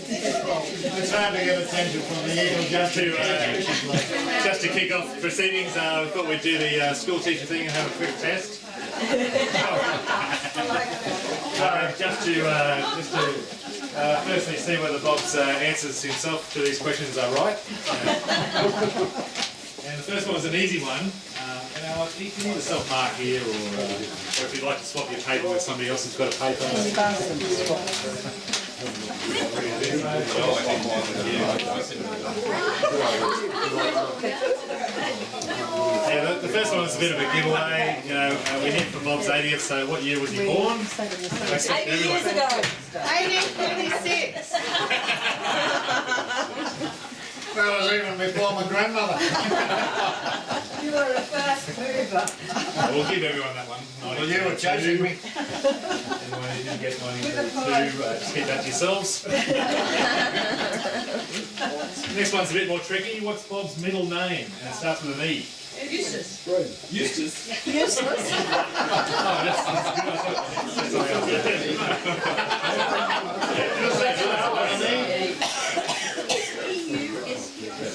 It's hard to get attention from the eagle. Just to kick off proceedings, I thought we'd do the school teacher thing and have a quick test. Just to firstly see whether Bob's answers himself to these questions are right. And the first one was an easy one. Now, you can either self-mark here, or if you'd like to swap your paper with somebody else who's got a paper. Yeah, the first one was a bit of a giveaway. You know, we hit for Bob's 80th, so what year was he born? 80 years ago. 1826. That was even before my grandmother. You were a fast mover. We'll give everyone that one. Well, you were chasing me. Anyone who didn't get 1932, just keep that to yourselves. Next one's a bit more tricky. What's Bob's middle name? And it starts with an E. Eustace. Eustace. Useless.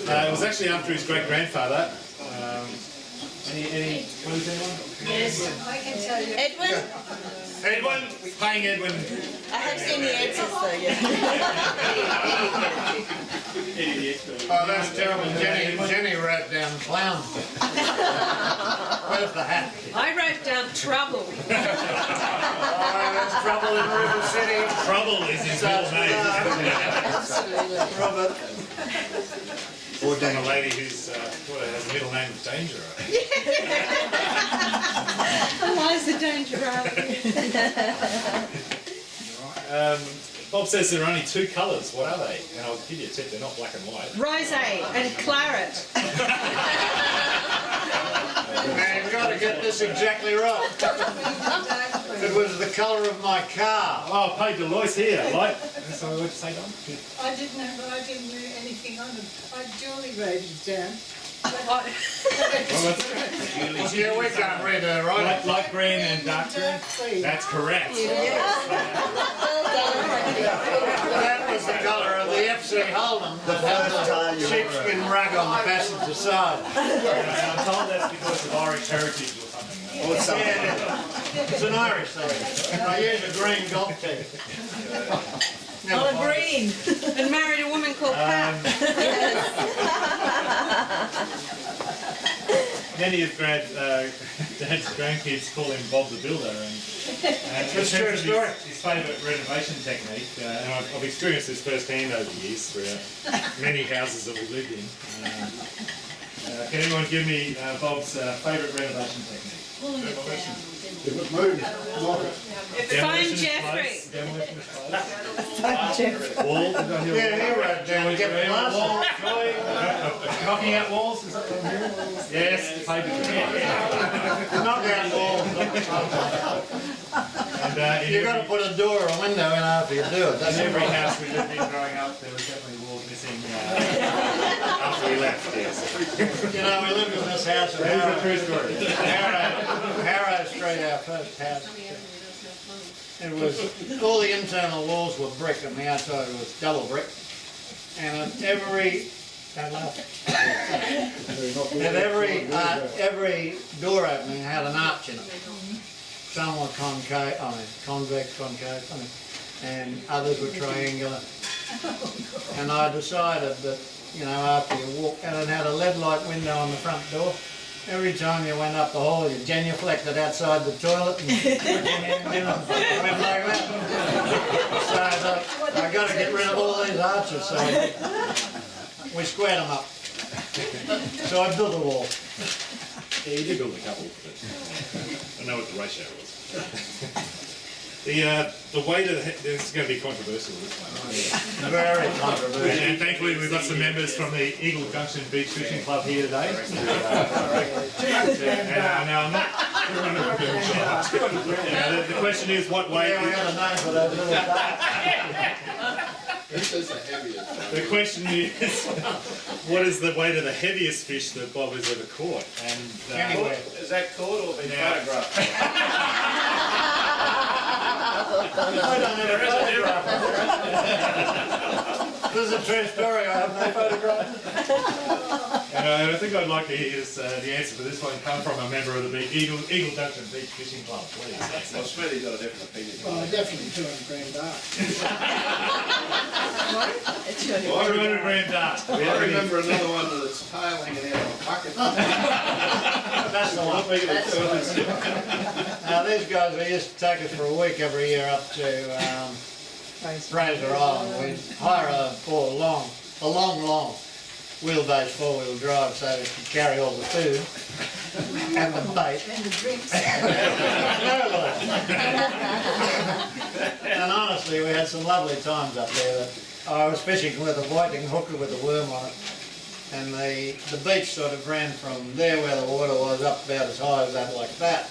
It was actually after his great-grandfather. Any clues, anyone? Yes. I can tell you. Edwin? Edwin, playing Edwin. I have seen the answers though, yeah. Oh, that's terrible. Jenny wrote down clown. Where's the hat? I wrote down trouble. Oh, there's trouble in River City. Trouble is his middle name. Absolutely. Robert. Or a lady who's has a middle name of Danger. Why is the danger out? Bob says there are only two colours. What are they? And I'll give you a tip, they're not black and white. Rosé and claret. Man, you've got to get this exactly right. It was the colour of my car. Oh, paid Deloitte here. Light. So what'd you say, Don? I didn't know, but I didn't do anything on them. I duly wrote it down. Yeah, we can't read her, right? Light green and dark green. That's correct. That was the colour of the FC Holden that had the sheepskin rug on the passenger side. I'm told that's because of Irish heritage or something. Yeah, it's an Irish thing. I use a green golf tee. Not a green. And married a woman called Pat. Many of Dad's grandkids call him Bob the Builder, and That's a true story. His favourite renovation technique, and I've experienced this firsthand over the years throughout many houses that we lived in. Can anyone give me Bob's favourite renovation technique? If it moves, knock it. Phone Jeffrey. Demolition is close. Phone Jeffrey. Wall. Yeah, he wrote down, get the Wall. glass. Knocking out walls. Is that what I'm hearing? Yes. Paper. Knock out walls. And You've got to put a door or a window in after you do it. in That's every house we lived in growing up, there was definitely walls missing after we left. Yes. You know, we lived in this house at That is a true story. Harrow Street, our first house. It was, all the internal walls were brick and the outside was double brick. And at every door opening had an arch in it. Some were concave, convex, and others were triangular. And I decided that, you know, after you walk, and it had a lead light window on the front door. Every time you went up the hall, you genuflected outside the toilet and went like that. So I thought, I've got to get rid of all these arches, so we squared them up. So I built a wall. Yeah, you did build a couple, but I know what the ratio was. The way to this is going to be controversial, this one. Very controversial. And thankfully we've got some members from the Eagle Junction Beach Fishing Club here today. Now I'm not. The question is, what weight? Yeah, we got a name for that little duck. The question is, what is the weight of the heaviest fish that Bob has ever caught? And Anyway. Is that caught or been photographed? I don't have a photograph. This is a true story, I have no photograph. And I think I'd like to hear the answer for this one come from a member of the Eagle Junction Beach Fishing Club, please. Well, Smithy's got a different opinion. Well, definitely 200 grand dark. It's your- Well, 200 grand dart. I remember another one with its tail hanging out of a bucket. That's the one. Now, these guys, we used to take us for a week every year up to Fraser Island. We'd hire a long wheelbase four-wheel drive so we could carry all the food and the bait. And the drinks. And honestly, we had some lovely times up there. I was fishing with a whiting hooker with a worm on it, and the beach sort of ran from there where the water was up about as high as that, like that,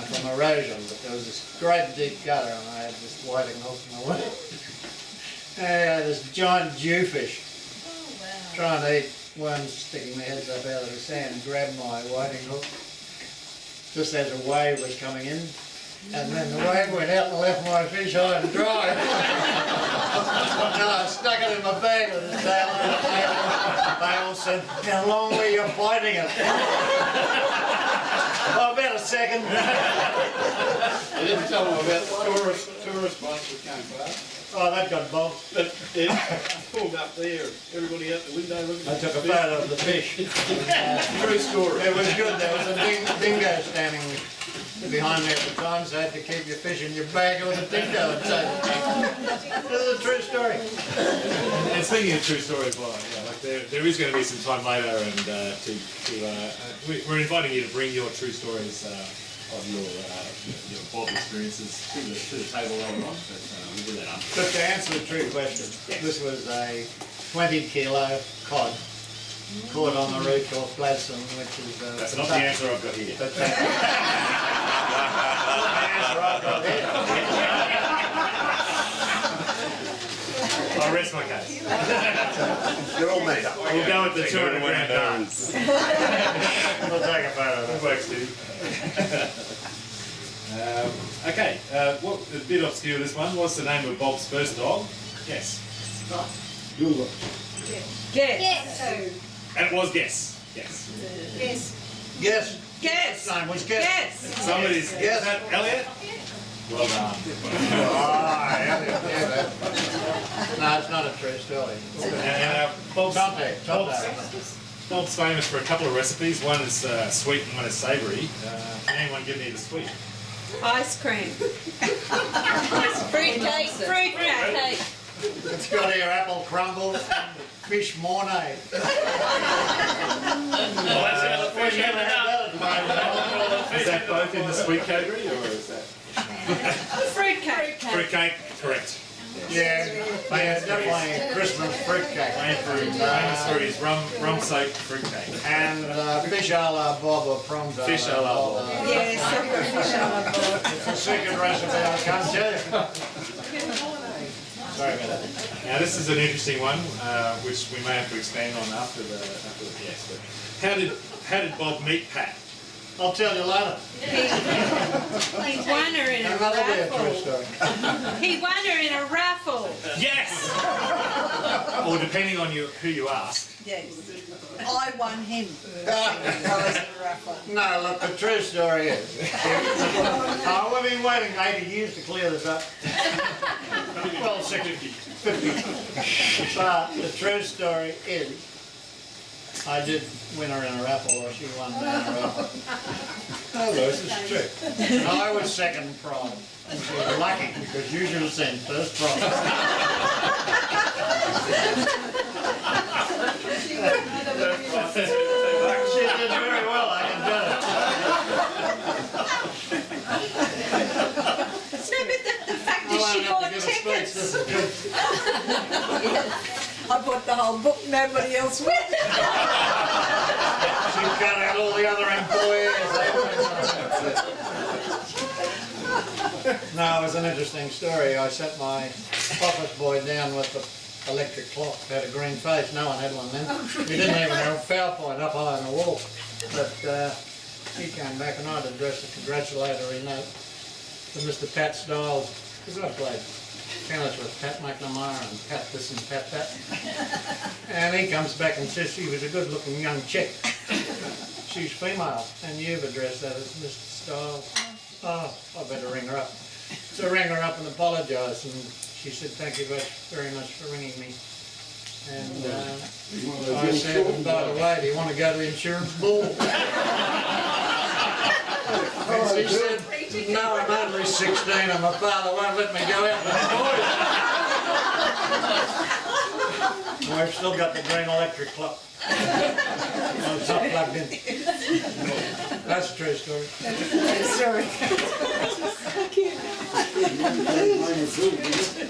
from erosion. But there was this great deep gutter, and I had this whiting hook in the water. And this giant jewfish trying to eat worms, sticking their heads up out of the sand, grabbed my whiting hook just as a wave was coming in. And then the wave went out and left my fish high and dry. And I stuck it in my bag with his tail on it. They all said, "How long were you fighting it?" Well, about a second. I didn't tell them about the tourist bus that came past. Oh, that got bogged. But it pulled up there, everybody out the window looking I at took a the fish. photo of the fish. True story. It was good. There was a dingo standing behind me at the time, so I had to keep your fish in your bag or the dingo would take it. This is a true story. And speaking of true stories, well, yeah, like there is going to be some time later, and we're inviting you to bring your true stories of your Bob experiences to the table later on. But we'll do that after. But to answer the true question, this was a 20-kilo cod caught on the reef off Gladstone, which is... That's not the answer I've got here. But that's the answer I've got here. I'll rest my case. You're all made up. We'll go with the 200 grand darts. We'll take a photo of That that. works, dude. Okay, what a bit obscure this one. What's the name of Bob's first dog? Yes. Google. Guess. And it was Guess. Yes. Yes. Guess. Guess. His name was Guess. Guess. Somebody's. Yes. Is that Elliot? Well done. Ah, yeah. No, it's not a true story. And Bob's famous for a couple of recipes. One is sweet and one is savoury. Can anyone give me the sweet? Ice cream. Fruitcake. Fruitcake. It's got here apple crumble and fish mornay. We never had that at the moment. Is that both in the sweet category or is that? Fruitcake. Fruitcake, correct. Yeah, definitely Christmas fruitcake. Famous for his rum-soaked fruitcake. And fish a la Bob or prawns a la Fish a la Bob. Yes, I've got fish on my board. It's a secret recipe, I can't tell you. Sorry about that. Now this is an interesting one, which we may have to expand on after the yes. But how did Bob meet Pat? I'll tell you later. He won her in a Another be a true raffle. story. He won her in a raffle. Yes. Or depending on who you ask. Yes. I won him. I was in a raffle. No, look, the true story is, we've been waiting 80 years to clear this up. Well, 50. But the true story is, I did win her in a raffle, or she won me in a raffle. Oh, this is true. I was second prize. And she was lucky, because you should have seen first prize. She did very well, I can tell you. No, but the fact I is she won't have bought to give a speech, tickets. this is good. I bought the whole book, nobody else went. She cut out all the other employees. No, it was an interesting story. I set my office boy down with the electric clock. Had a green face. No one had one then. We didn't even have a PowerPoint up high on the wall. But he came back and I'd addressed a congratulatory note. to Mr. Pat Stiles, because I played tennis with Pat McNamara and Pat this and Pat that. And he comes back and says she was a good looking young chick. She's female, and you've addressed that as Mr. Stiles. Oh, I better ring her up. So I rang her up and apologised, and she said, thank you very much for ringing me. And I said, and by the way, do you want to go to the insurance ball? And she said, no, I'm only 16 and my father won't let me go out with the boys. And we've still got the green electric clock. It's not plugged in. That's a true story.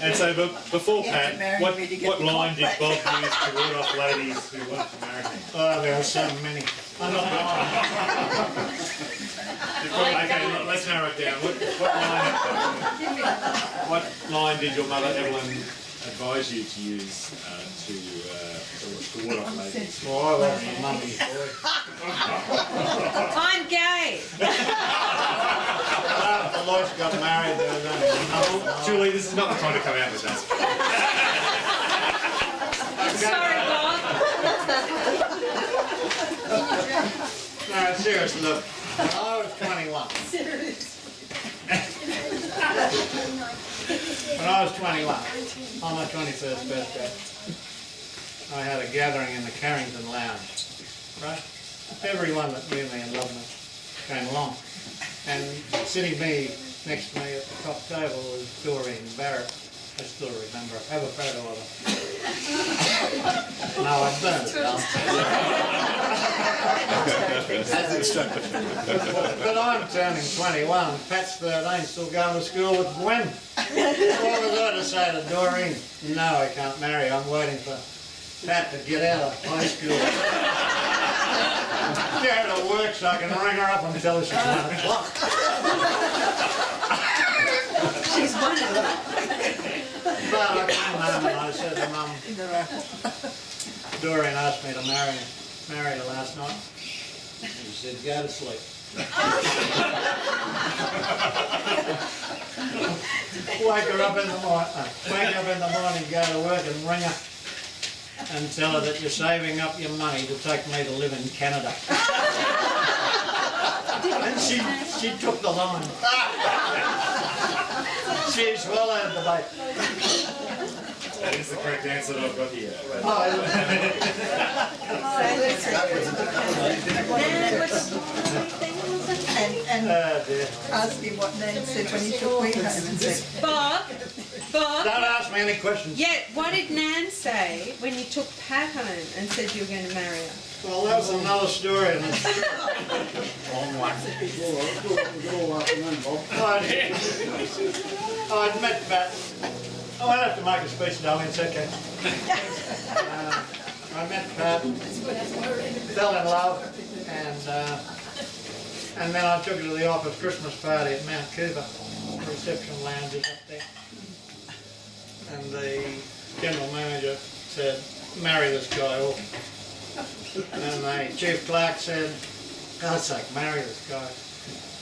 And so before Pat, what line did Bob use to ward off ladies who wanted to marry him? Oh, there are so many. I'm not lying. Okay, let's narrow it down. What line did your mother Evelyn advise you to use to ward off ladies? Well, I was my mummy's boy. I'm gay. The Lois got married, there was only one. Julie, this is not the time to come out with that. Sorry, Bob. No, seriously, look. When I was 21. When I was 21, on my 21st birthday, I had a gathering in the Carrington Lounge, right? Everyone that knew me and loved me came along. And sitting next to me at the top table was Doreen Barrett. I still remember her. I have a photo of her. No, I burned it down. As instructed. But I'm turning 21. Pat's 13, still going to school with Gwen. What was I to say to Doreen? No, I can't marry. I'm waiting for Pat to get out of high school. Get her to work so I can ring her up and tell her she's 1 o'clock. She's one of them. But I came home and I said to Mum, Doreen asked me to marry her last night. And she said, go to sleep. Wake her up in the morning, go to work and ring her and tell her that you're saving up your money to take me to live in Canada. And she took the line. She swallowed the bait. That is the correct answer that I've got here. And Dear. ask him what Nan said when he took me home and said, Bob. Don't ask me any questions. Yeah, what did Nan say when you took Pat home and said you were going to marry her? Well, that was another story. And I'd met Pat. Oh, I don't have to make a speech, darling, it's okay. I met Pat, fell in love, and then I took her to the office Christmas party at Mount Cooper. The reception lounge is up there. And the general manager said, marry this guy off. And the chief clerk said, God's sake, marry this guy.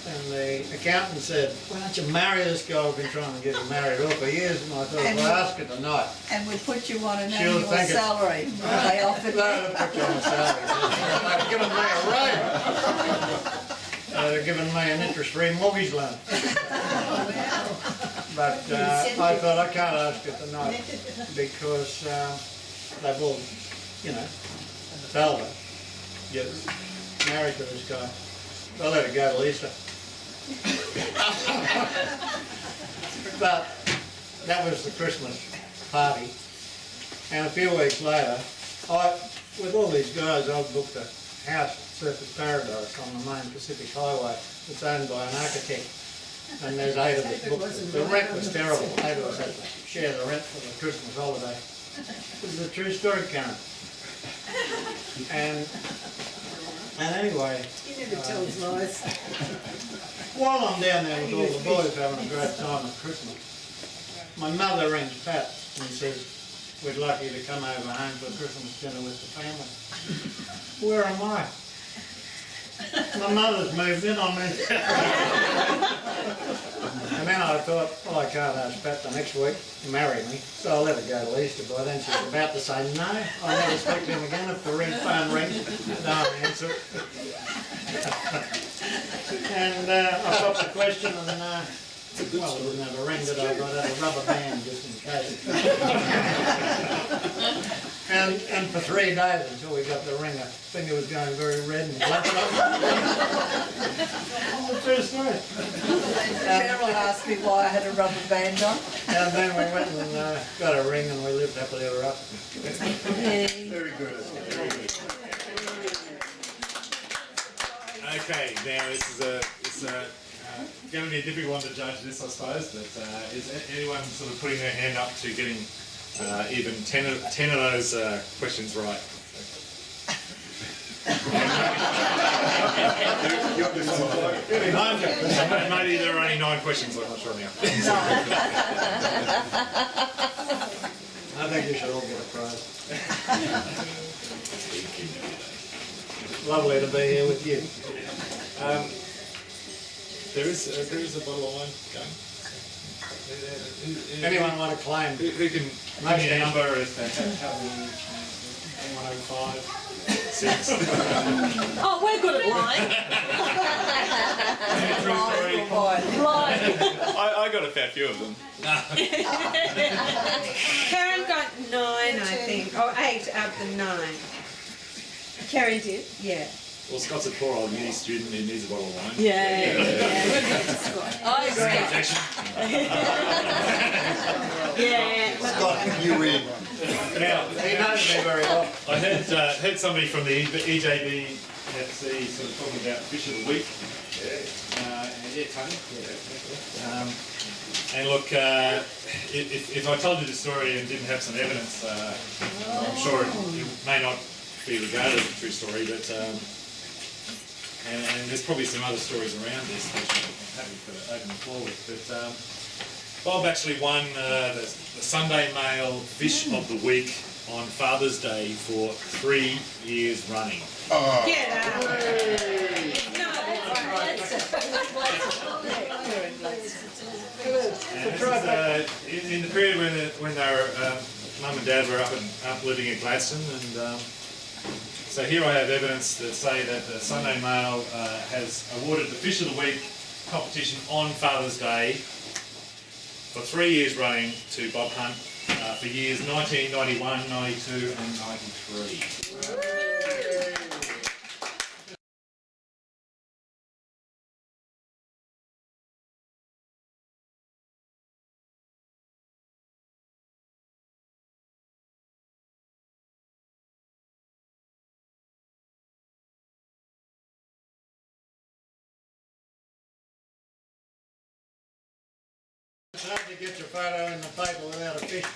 And the accountant said, why don't you marry this guy? I've been trying to get him married off for years. And I thought, if I ask her tonight, and we put you on an She'll annual think it- salary. They offered no, me. they've put you on a salary. They've given me a raise. They've given me an interest-free mortgage loan. But I thought I can't ask her tonight because they've all, told her, get married to this guy. I'll let her go to Lisa. But that was the Christmas party. And a few weeks later, with all these guys, I've booked a house at Surfers Paradise on the main Pacific Highway. It's owned by an architect. And there's 8 of us booked. The rent was terrible. 8 of us had to share the rent for the Christmas holiday. This is a true story, Karen. And anyway, He never tells lies. while I'm down there with all the boys having a great time at Christmas, my mother rings Pat and says, we'd like you to come over home for Christmas dinner with the family. Where am I? My mother's moved in on me. And And then I thought, well, I can't ask Pat the next week to marry me, so I'll let her go to Easter. By then she was about to say no. I'll never speak to him again. If the phone rings, don't answer it. And I popped the question and well, I didn't have a ring, did I? But I had a rubber band just in case. And for 3 days until we got the ring, her finger was going very red and blood. True story. Cheryl asked me why I had a rubber band on. And then we went and got a ring and we lived happily ever after. Very good. Very good. Okay, now it's going to be a difficult one to judge this, I suppose. But is anyone sort of putting their hand up to getting even 10 of those questions right? Maybe there are only 9 questions. I'm not sure now. I think you should all get a prize. Lovely to be here with you. There is a bottle of wine going. Anyone want to claim? Who can give me a number? 105, 6. Oh, we're good at lying. I got a fair few of them. Karen got 9, I think, or 8 out of the 9. Karen did, yeah. Well, Scott's a poor old uni student who needs a bottle of wine. Yeah. I agree. Objection. Yeah. Scott, you win. Now, He knows me very well. I heard somebody from the EJB FC sort of talking about fish of the week. Yeah, Tony. And look, if I told you the story and didn't have some evidence, I'm sure it may not be regarded as a true story, but and there's probably some other stories around this which I'm happy to open the floor with. But Bob actually won the Sunday Mail Fish of the Week on Father's Day for 3 years running. Get out. No. And this is, in the period when they were, Mum and Dad were up living in Gladstone, and so here I have evidence that say that the Sunday Mail has awarded the Fish of the Week competition on Father's Day for 3 years running to Bob Hunt for years 1991, 92 and 93. It's hard to get your photo in the paper without a fish.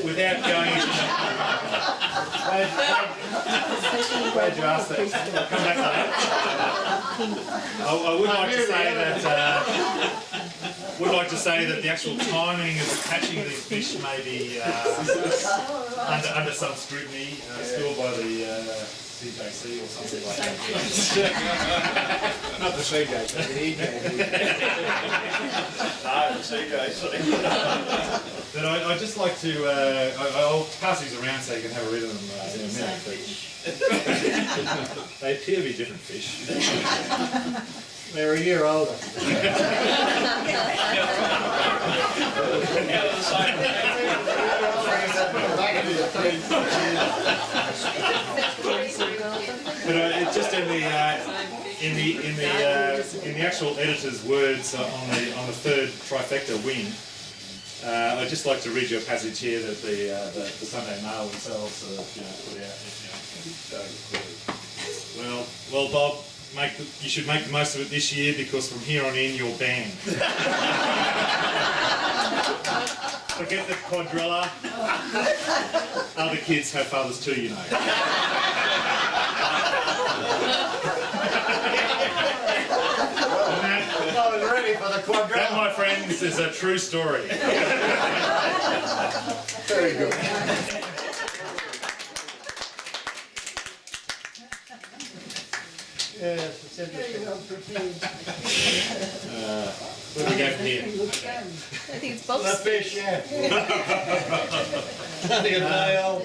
Without going into glad you asked that. I'll come back to that. I would like to say that the actual timing of catching these fish may be under some scrutiny, still by the CJC or something like that. Not the CJ, the EJ. Ah, the CJC. But I'd just like to, I'll pass these around so you can have a read of them in a minute. But they appear to be different fish. They're a year older. But it's just in the actual editor's words on the third trifecta win. I'd just like to read you a passage here that the Sunday Mail themselves put out. Well, Bob, you should make the most of it this year because from here on in you're banned. Forget the quadrilla. Other kids have fathers too, you know. I was ready for the That, quadrilla. my friends, is a true story. Very good. Yes, it's Very interesting. well prepared. Where do we go from here? Looks done. I think it's The Bob's. fish, yeah. Only a day old.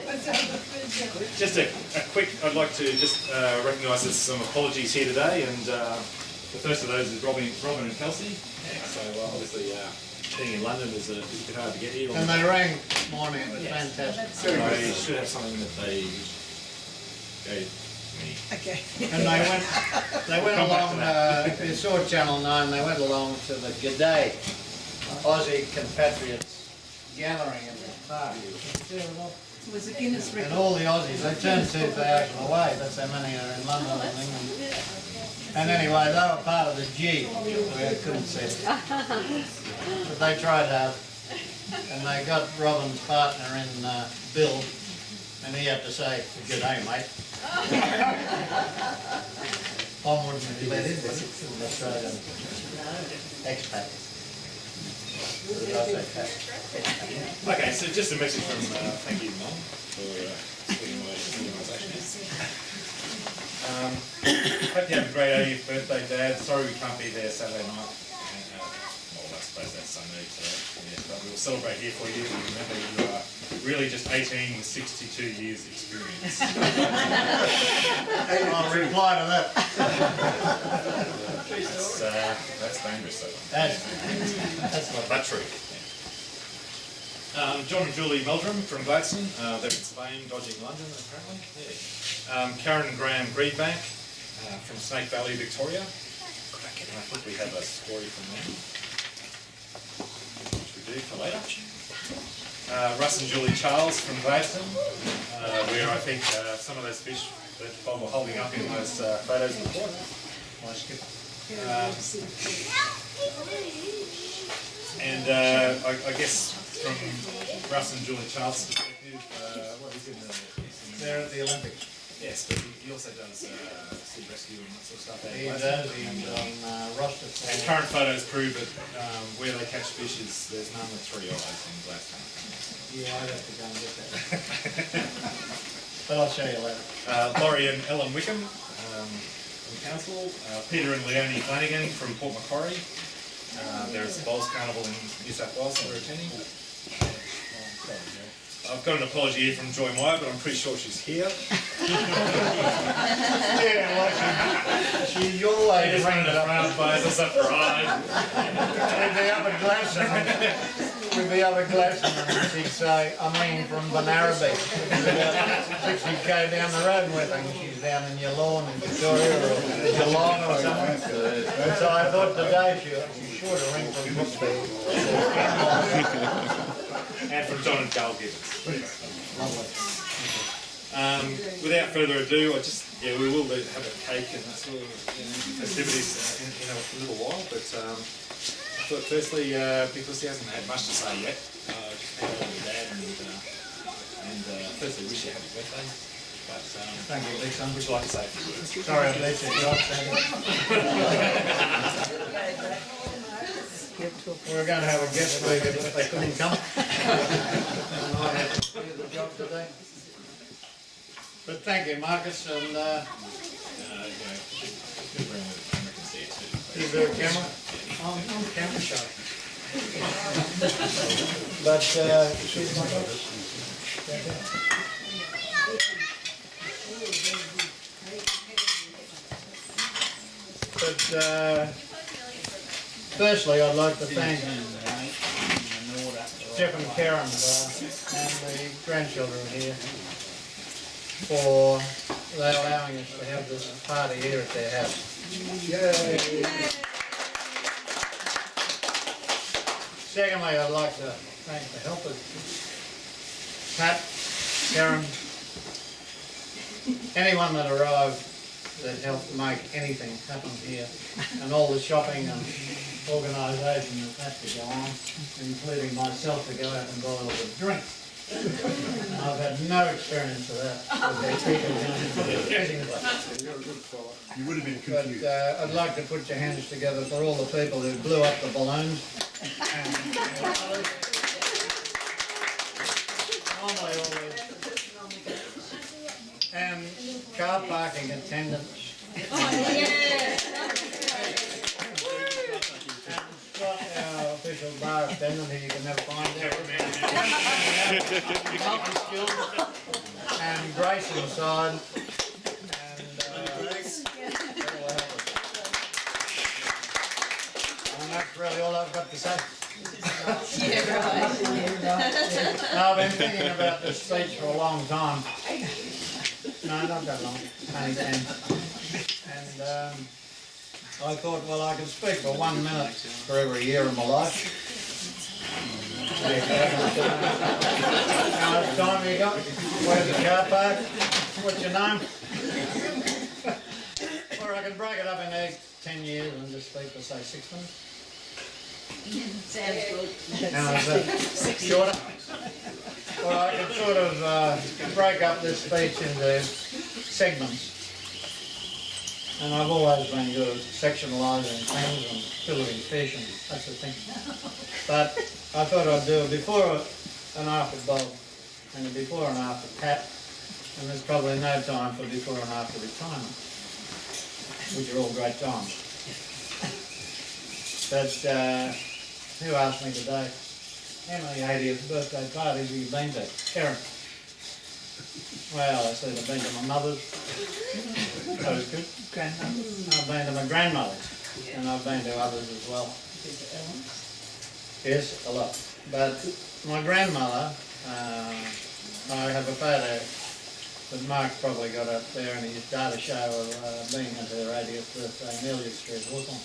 Just a quick, I'd like to just recognise there's some apologies here today, and the first of those is Robin and Kelsey. So obviously being in London is a bit hard to get here. And they rang this morning, it was fantastic. They should have something that they gave me. Okay. And they went Come back along, to that. if you saw Channel 9, they went along to the G'day Aussie compatriots gathering in the park. It was a Guinness And record. all the Aussies, they turned 2,000 away, that's how many are in London and England. And anyway, they were part of the G, where I couldn't see it. But they tried hard. And they got Robin's partner in Bill, and he had to say, "Good day, mate." Tom wouldn't have let in this, that's right, expat. Okay, so just a message from thank you, Mum, for splitting my organisation. Hope you have a great 80th birthday, Dad. Sorry we can't be there Saturday night. Well, I suppose that's Sunday today. Yeah, but we'll celebrate here for you. Remember, you are really just 18 with 62 years experience. I'll reply to that. That's dangerous, though. That's what. But true. John and Julie Meldrum from Gladstone. They're in Spain, dodging London, apparently. Yeah. Karen and Graham Greenbank from Snake Valley, Victoria. And I think we have a story from them, which we do for later. Russ and Julie Charles from Gladstone, where I think some of those fish that Bob were holding up in those photos before. And I guess from Russ and Julie Charles' perspective, what is in the... They're at the Olympics. Yes, but he also does sea rescue and that sort of stuff. He does, he's on roster for. And current photos prove that where they catch fish is there's none with 3 eyes in Gladstone. Yeah, I'd have to go and get that. But I'll show you later. Laurie and Ellen Wickham from Council. Peter and Leonie Flanagan from Port Macquarie. There's the Bowls Carnival in New South Wales that we're attending. I've got an apology here from Joy Meyer, but I'm pretty sure she's here. Yeah, well, she always Just brings running it up. around by us up for ride. We'd be up at Glasson, and she'd say, "I'm ringing from Banaraby." 60k down the road with her, and she's down in your lawn in Victoria or Geelong or somewhere. So I thought today she's sure to ring from Brookfield. And from John and Carl Gibbons. Lovely. Without further ado, we will have a cake and that sort of festivities in a little while. But I thought firstly, because he hasn't had much to say yet, just hand over to Dad and firstly wish you a happy birthday. But Thank you, Lisa. would you like to say a few words? Sorry, I'm late. We were going to have a guest speaker, but they couldn't come. And I had to do the job today. But thank you, Marcus, and Good bring the camera can see it too. is there a camera? I'm camera shy. But she's my daughter. But firstly, I'd like to thank Jeff and Karen and the grandchildren here for allowing us to have this party here at their house. Yay! Secondly, I'd like to thank the helpers, Pat, Karen, anyone that arrived that helped make anything happen here, and all the shopping and organisation that had to go on, including myself to go out and buy all the drinks. And I've had no experience of that. You would have been But confused. I'd like to put your hands together for all the people who blew up the balloons. And car parking attendants Got our official bar attendant who you can never find there. Multi-skilled and Grace inside. And that's really all I've got to say. I've been thinking about this speech for a long time. No, not that long, only 10. And I thought, well, I could speak for 1 minute for every year of my life. How much time you got? Where's the car park? What's your name? Or I could break it up into 10 years and just speak for, say, 6 minutes. Sounds good. Now, is that shorter? Or I could sort of break up this speech into segments. And I've always been good at sectionalising things and filtering fish and that sort of thing. But I thought I'd do a before and after Bob and a before and after Pat, and there's probably no time for before and after retirement, which are all great times. But who asked me today, how many 80th birthday parties have you been to? Karen. Well, I said I've been to my mother's. That was good. Grandmother's. I've been to my grandmother's, and I've been to others as well. Yes, a lot. But my grandmother, I have a photo that Mark probably got up there in his data show of being at her 80th birthday in Elliot Street, Hawthorne.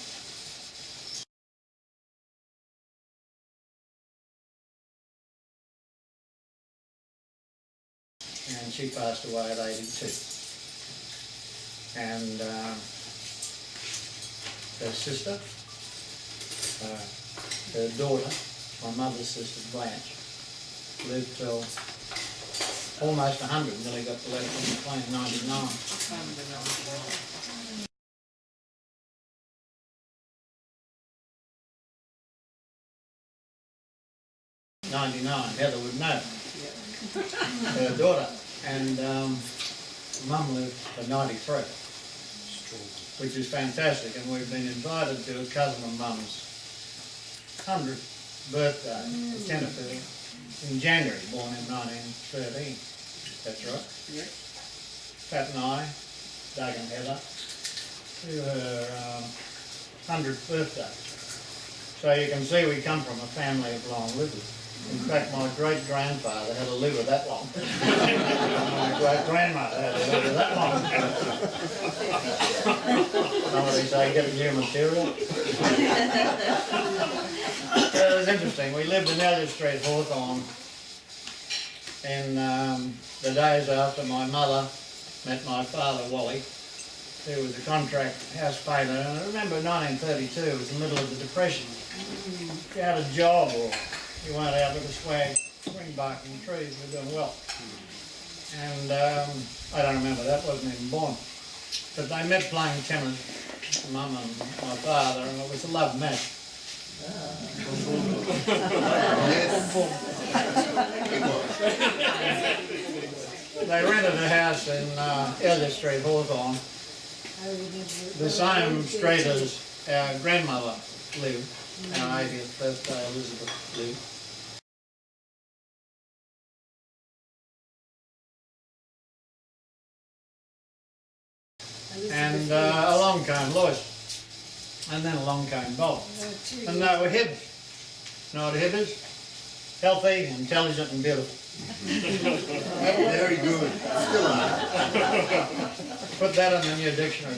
And she passed away at 82. And her sister, her daughter, my mother's sister Blanche, lived till almost 100, nearly got the letter from the plane, 99. Heather would know. Her daughter. And Mum lived for 93, which is fantastic, and we've been invited to a cousin of Mum's 100th birthday, the Tenterfield, in January, born in 1913. That's right. Yeah. Pat and I, Doug and Heather, to her 100th birthday. So you can see we come from a family of long livers. In fact, my great-grandfather had a liver that long. My great-grandmother had a liver that long. Somebody say, get new material. It was interesting. We lived in Elliot Street, Hawthorne, in the days after my mother met my father, Wally, who was a contract house painter. And I remember 1932, it was the middle of the Depression. If you had a job or you weren't out with a swag, swing barking trees, we were doing well. And I don't remember, that wasn't even born. But they met playing tennis, Mum and my father, and it was a love match. They rented a house in Elliot Street, Hawthorne, the same street as our grandmother lived, our 80th birthday, Elizabeth lived. And along came Lois, and then along came Bob. And they were Hibbs. You know what a Hib is? Healthy, intelligent and beautiful. Very good. Still are. Put that in the new dictionary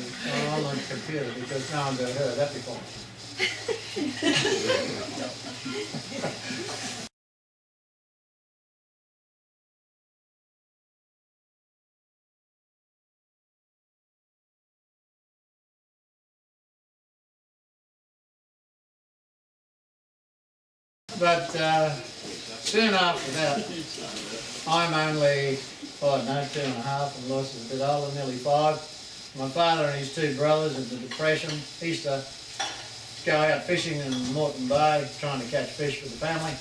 on the computer because no one's ever heard of that before. But soon after that, I'm only, oh no, 2.5, and Lois is a bit older, nearly 5. My father and his 2 brothers in the Depression, he used to go out fishing in Moreton Bay, trying to catch fish for the family.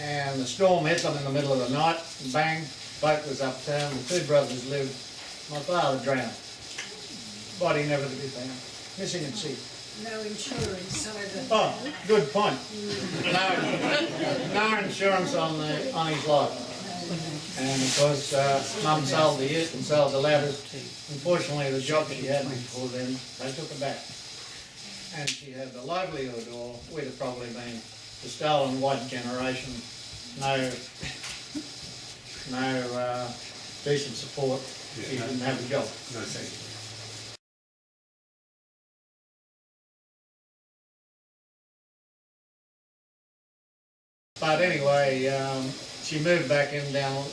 And the storm hit them in the middle of the night, and bang, boat was upturned, the 2 brothers lived. My father drowned. body never to be found. Missing at sea. No insurance either. Oh, good point. No insurance on his life. And of course, Mum sold the ute and sold the ladders. Unfortunately, the job she had before then, they took her back. And she had the livelihood, or we'd have probably been the stolen white generation. No decent support. She didn't have a job. No, thank you. But anyway, she moved back in down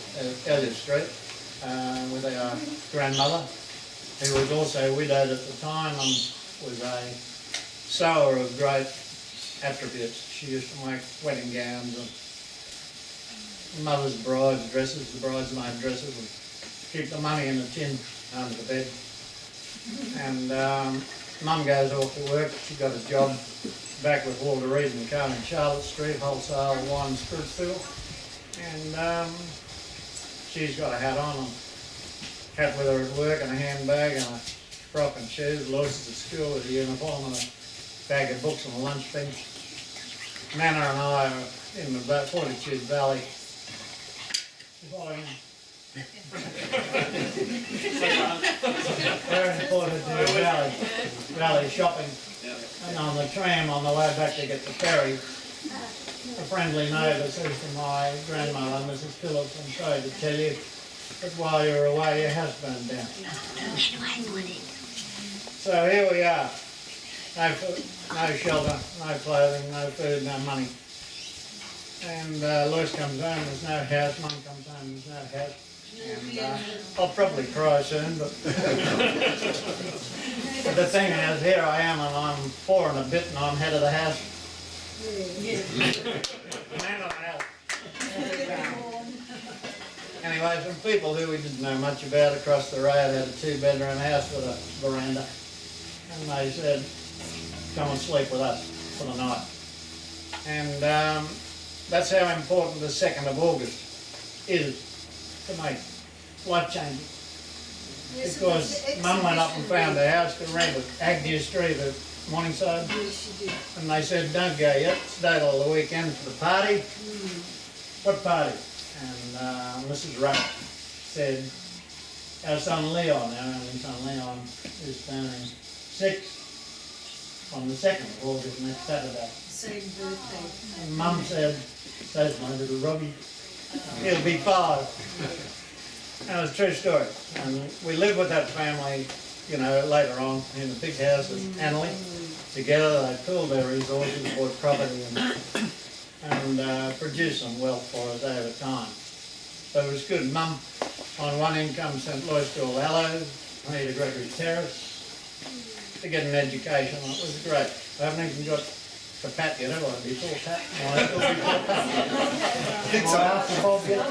Elliot Street with our grandmother, who was also widowed at the time and was a sewer of great attributes. She used to make wedding gowns and mother's bride's dresses, the bridesmaid dresses, and keep the money in a tin under the bed. And Mum goes off to work. She got a job back with Walter Reed and Co. in Charlotte Street, wholesale wine and spirits store. And she's got a hat on, and hat with her at work, and a handbag, and a frock and shoes. Lois is at school with a uniform and a bag of books on the lunch bench. Nana and I are in the Fortitude Valley. We're in Fortitude Valley shopping. And on the tram on the way back to get the ferry, a friendly neighbour says to my grandmother, Mrs. Phillips, I'm sorry to tell you that while you were away your house burned down. So here we are. No food, no shelter, no clothing, no food, no money. And Lois comes home, there's no house. Mum comes home, there's no house. And I'll probably cry soon, but but the thing is, here I am, and I'm 4 and a bit, and I'm head of the house. Man of the house. Anyway, some people who we didn't know much about across the road had a 2-bedroom house with a veranda, and they said, come and sleep with us for the night. And that's how important the 2nd of August is to me. Life-changing. Because Mum went up and found a house to rent at Agnew Street at Morningside. And they said, don't go yet, stay till the weekend for the party. What party? And Mrs. Rudd said, our son Leon, our only son Leon, is turning 6 on the 2nd of August, next Saturday. Same birthday. And Mum said, so's my little Robbie, he'll be 5. And it was a true story. And we lived with that family, you know, later on in the big house at Annerley. Together they pooled their resources, bought property and produced some wealth for us over time. So it was good. Mum, on one income, sent Lois to Allhallows, me to Gregory Terrace, to get an education. It was great. I haven't even got the pat yet, have I? Before pat? No, I still before pat. I think so. After Bob yet?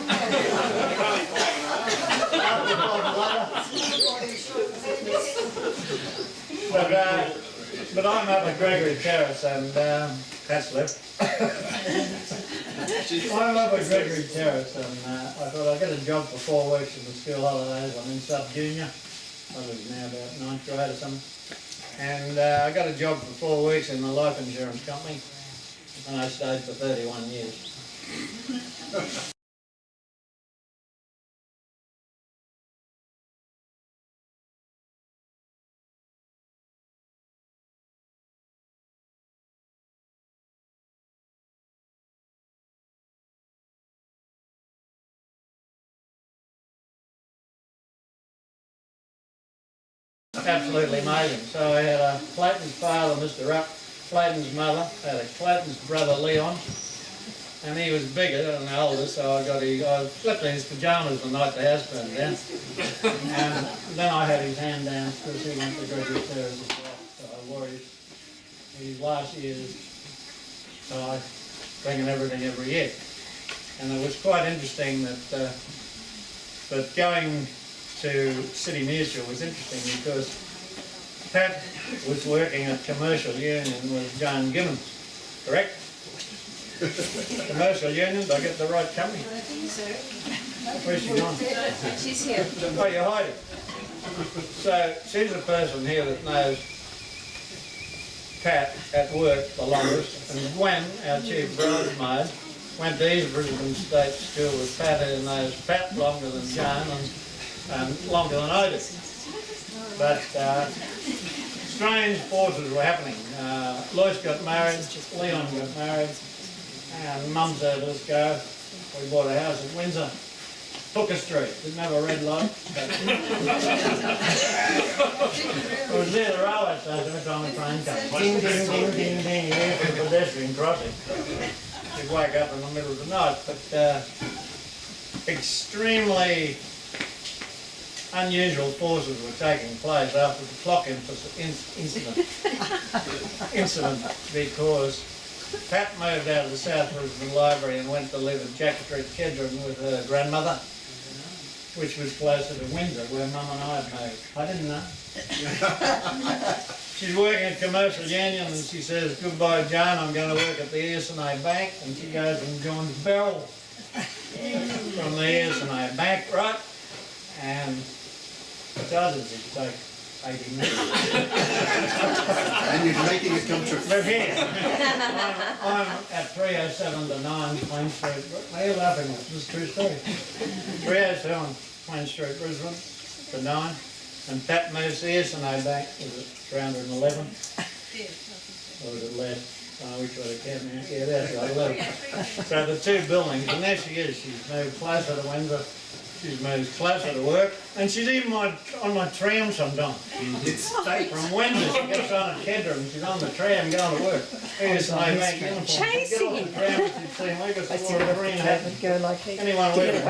But I'm up at Gregory Terrace and Pat's left. I'm up at Gregory Terrace and I thought I'd get a job for 4 weeks in the school holidays. I'm in sub-junior. I was now about 9th grade or something. And I got a job for 4 weeks in the life insurance company and I stayed for 31 years. Absolutely amazing. So I had a Clayton's father, Mr. Rupp, Clayton's mother, had a Clayton's brother, Leon, and he was bigger and older, so I slept in his pyjamas the night the house burned down. And then I had his hand down because he went to Gregory Terrace as well, so I wore his last year's, so I bring in everything every year. And it was quite interesting that going to City Mutual was interesting because Pat was working at Commercial Union with Joan Gibbons, correct? Commercial Union, did I get the right company? I think so. Where's she gone? She's here. Oh, you're hiding. So she's the person here that knows Pat at work the longest, and Gwen, our chief bridesmaid, went to East Brisbane State School with Pat, who knows Pat longer than Joan and longer than I do. But strange forces were happening. Lois got married, Leon got married, and Mum said, let's go. We bought a house at Windsor, Hooker Street. Didn't have a red light. But it was near the railway station every time the train came. Ding, ding, ding, ding, ding, here for the pedestrian crossing. You'd wake up in the middle of the night, but extremely unusual forces were taking place after the clock incident because Pat moved out of the South Brisbane Library and went to live at Jack Street, Kedron with her grandmother, which was closer to Windsor, where Mum and I had moved. I didn't know. She's working at Commercial Union and she says, goodbye Joan, I'm going to work at the ES&A Bank, and she goes and joins Beryl from the ES&A Bank, right? And it does it take 80 minutes. And you're making it come true. But here, I'm at 307 to 9 Queen Street. Why are you laughing at? This is a true story. 307 Queen Street, Brisbane, to 9. And Pat moves the ES&A Bank. Was it 311? Or was it less? Which way to count now? Yeah, that's right, 11. So the two buildings, and there she is. She's moved closer to Windsor. She's moved closer to work, and she's even on my tram sometimes. It's state. From Windsor, she gets on at Kedron, and she's on the tram going to work. Here's my bank uniform. She'd get on the tram and she'd see me because she wore a green hat. Anyone wearing a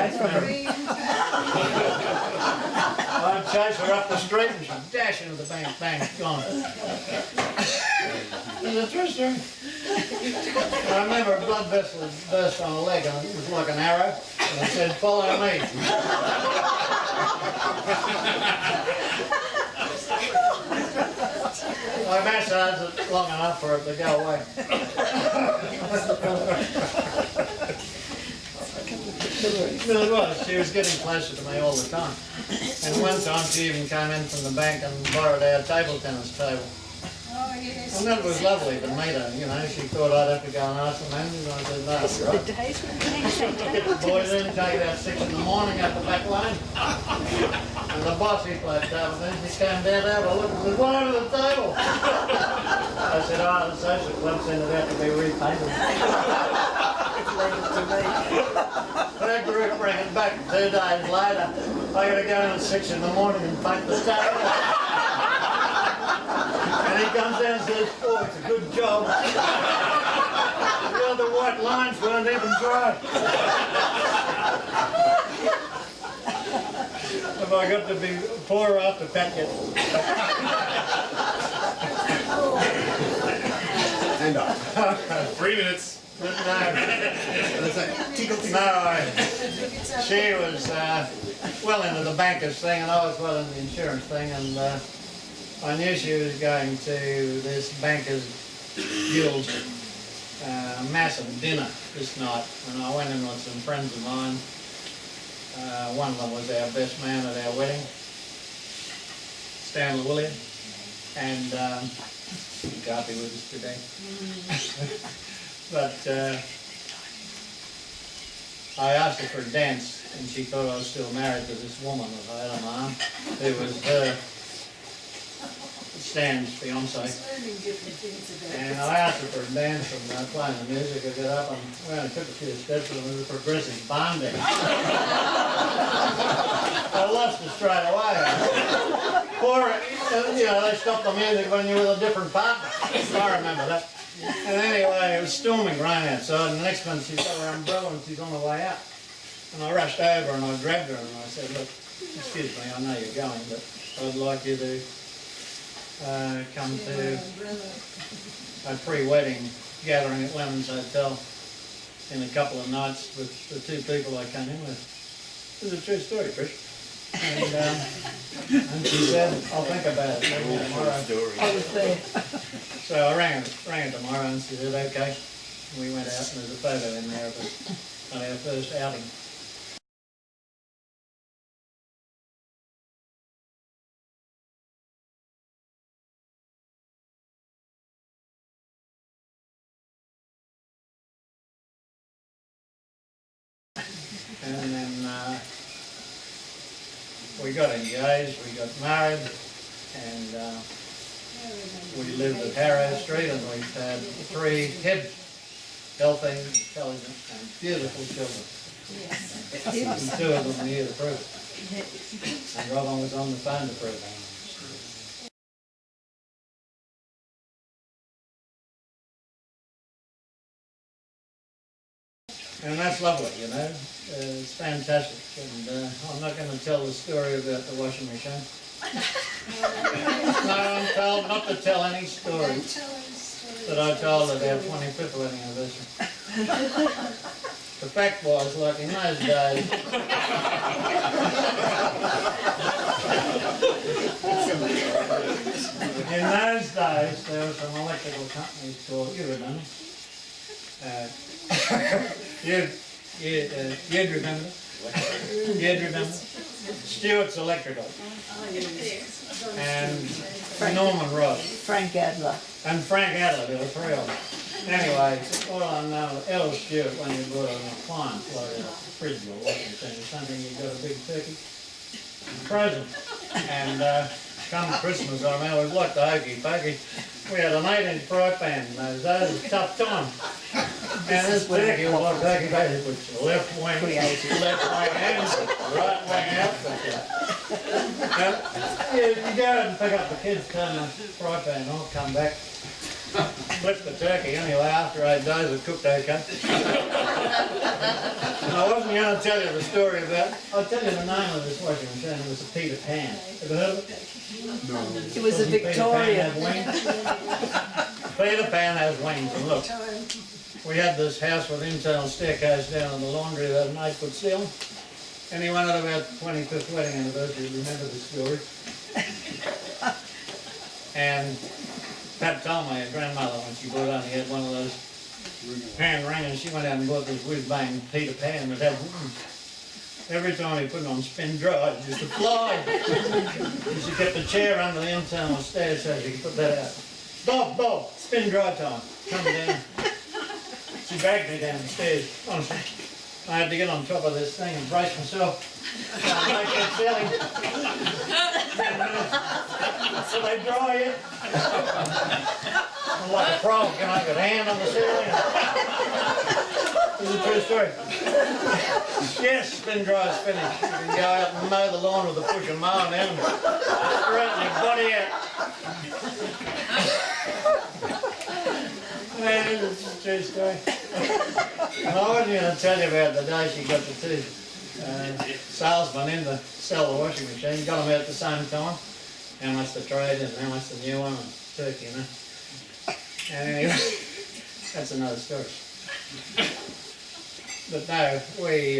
I'd chase her up the street and she'd dash into the bank, bang, gone. It's a true story. I remember a blood vessel had burst on a leg and it was like an arrow. And I said, follow me. I massaged it long enough for it to go away. Well, it was. She was getting closer to me all the time. And one time she even came in from the bank and borrowed our table tennis table. Oh, yes. And that was lovely to meet her, you know. She thought I'd have to go and ask the manager, and I said, no, that's right. Get the boys in, take it out 6 in the morning up the back lane. And the boss, he played table tennis, he came down to have a look and said, what under the table? I said, oh, the social club said it had to be repainted. That group bring it back 2 days later. I got to go in at 6 in the morning and paint the table. And he comes down and says, oh, it's a good job. The other white lines weren't even dry. Have I got to be poorer after Pat gets And up. 3 minutes. No, Tickle, tickle. no, she was well into the bankers thing and I was well into the insurance thing, and I knew she was going to this bankers guild massive dinner this night, and I went in with some friends of mine. One of them was our best man at our wedding, Stanley William, and he can't be with us today. But I asked her for a dance, and she thought I was still married to this woman that I had on my arm, who was her Stan's fiance. And I asked her for a dance, and playing the music, I got up and we only took a few steps, and it was a progressive barn dance. I lost her straight away. Or, you know, they stopped the music when you were with a different partner. I remember that. And anyway, it was storming rain outside, and the next one she's got her umbrella and she's on the way out. And I rushed over and I grabbed her and I said, look, excuse me, I know you're going, but I'd like you to come to a pre-wedding gathering at Lemon's Hotel in a couple of nights with the 2 people I came in with. This is a true story, Trish. And she said, I'll think about it, maybe tomorrow. I was there. So I rang her tomorrow and she said, okay. We went out and there's a photo in there of us on our first outing. we got engaged, we got married, and we lived at Harrow Street, and we've had 3 kids, healthy, intelligent, and beautiful children. And 2 of them are here to prove it. And Robin was on the phone to prove it. And that's lovely, you know. It's fantastic. And I'm not going to tell the story about the washing machine. No, I'm told not to tell any stories that I told at our 25th wedding anniversary. The fact was, like in those days, there were some electrical companies called, you remember? You'd remember? You'd remember? Stewart's Electrical. And Norman Ross. Frank Adler. And Frank Adler, there were 3 of them. Anyway, all I know, Ella Stewart, when you bought an appliance like a fridge or washing machine or something, you got a big turkey present. And come Christmas, I remember, it was like the hokey pokey. We had an 8-inch fry pan in those days, it was a tough time. And this turkey was like the hokey pokey, which left wing and right wing out. You go out and pick up the kids, turn the fry pan on, come back, flip the turkey. Anyway, after 8 days it cooked okay. And I wasn't going to tell you the story about, I'll tell you the name of this washing machine. It was a Peter Pan. Ever heard of it? No. It was a Victorian. Peter Pan has wings, and look, we had this house with internal staircase down in the laundry that had an 8-foot ceiling. Anyone at about 25th wedding anniversary remember the story? And Pat told my grandmother when she bought only had one of those pan ringers, she went out and bought this whiz-bang Peter Pan that had every time he put it on spin dry, it used to fly. And she kept the chair under the internal stairs so she could put that out. Bob, spin dry time. Come down. She dragged me down the stairs. Honestly, I had to get on top of this thing and brace myself. So I make that silly. So they dry it. I'm like a frog, can I get a hand on the ceiling? This is a true story. Yes, spin dry is finished. You can go out and mow the lawn with a push and mower now and straighten your body out. Man, it's a true story. And I wasn't going to tell you about the day she got the 2 salesmen in to sell the washing machine. Got them out at the same time. How much the trade and how much the new one and turkey, you know. And anyway, that's another story. But no, we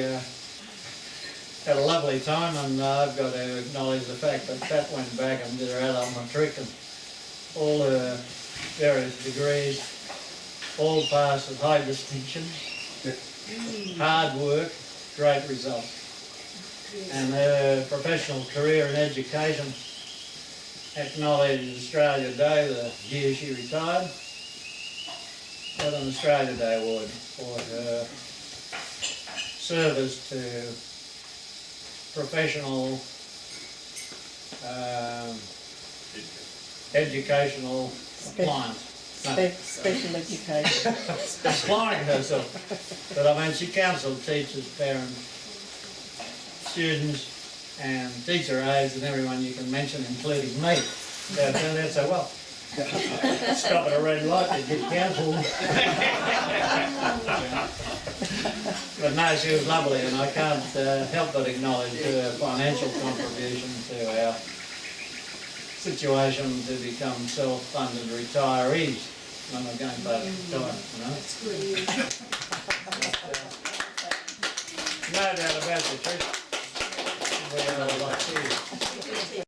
had a lovely time, and I've got to acknowledge the fact that Pat went back and did her adult matric and all her various degrees, all passed with high distinction, hard work, great results. And her professional career in education acknowledged Australia Day the year she retired, got an Australia Day award for her service to professional educational clients. Special education. Applying herself. But I mean, she counselled teachers, parents, students, and teacher aides and everyone you can mention, including me. That turned out so well. Stop at a red light to get counselled. But no, she was lovely, and I can't help but acknowledge her financial contribution to our situation to become self-funded retirees. I'm not going back to time, you know. That's good. No doubt about the truth. We are a lot serious.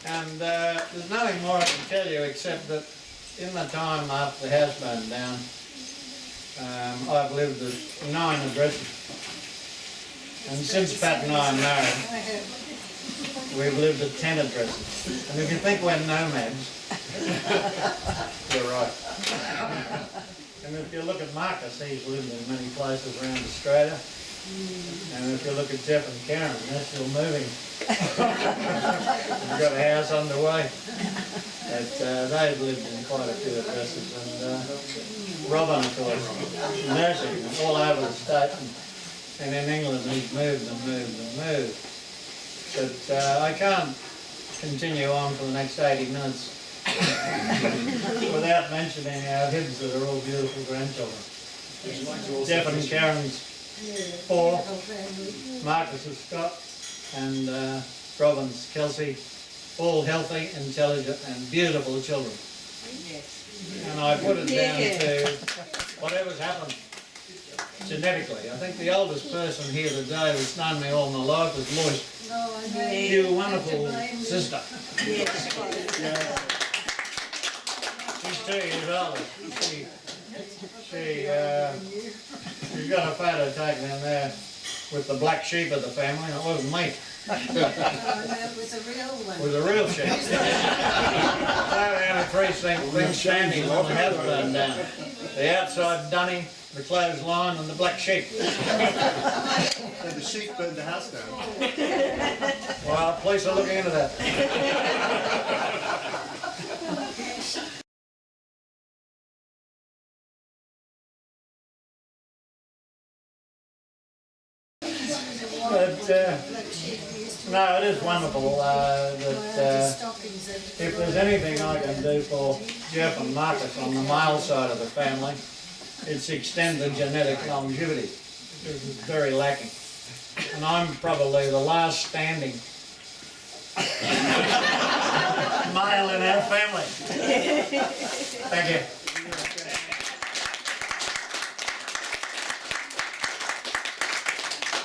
And there's nothing more I can tell you except that in the time after the house burned down, I've lived at 9 addresses. And since Pat and I are married, we've lived at 10 addresses. And if you think we're nomads, you're right. And if you look at Marcus, he's lived in many places around Australia. And if you look at Jeff and Karen, they're still moving. We've got a house underway. But they've lived in quite a few addresses. And Robin, of course, nursing all over the state. And in England, he's moved and moved and moved. But I can't continue on for the next 80 minutes without mentioning our kids that are all beautiful grandchildren. Jeff and Karen's 4, Marcus is Scott, and Robin's Kelsey, all healthy, intelligent and beautiful children. And I put it down to whatever's happened genetically. I think the oldest person here today that's known me all my life is Lois. You wonderful sister. She's 2 years older. She's got a photo taken in there with the black sheep of the family, and it wasn't me. That was a real one. It was a real sheep. They were the only 3 things standing when the house burned down. The outside dunny, the clothesline, and the black sheep. And the sheep burned the house down. Well, police are looking into that. But, no, it is wonderful that if there's anything I can do for Jeff and Marcus on the male side of the family, it's extend the genetic longevity. It's very lacking. And I'm probably the last standing male in our family. Thank you.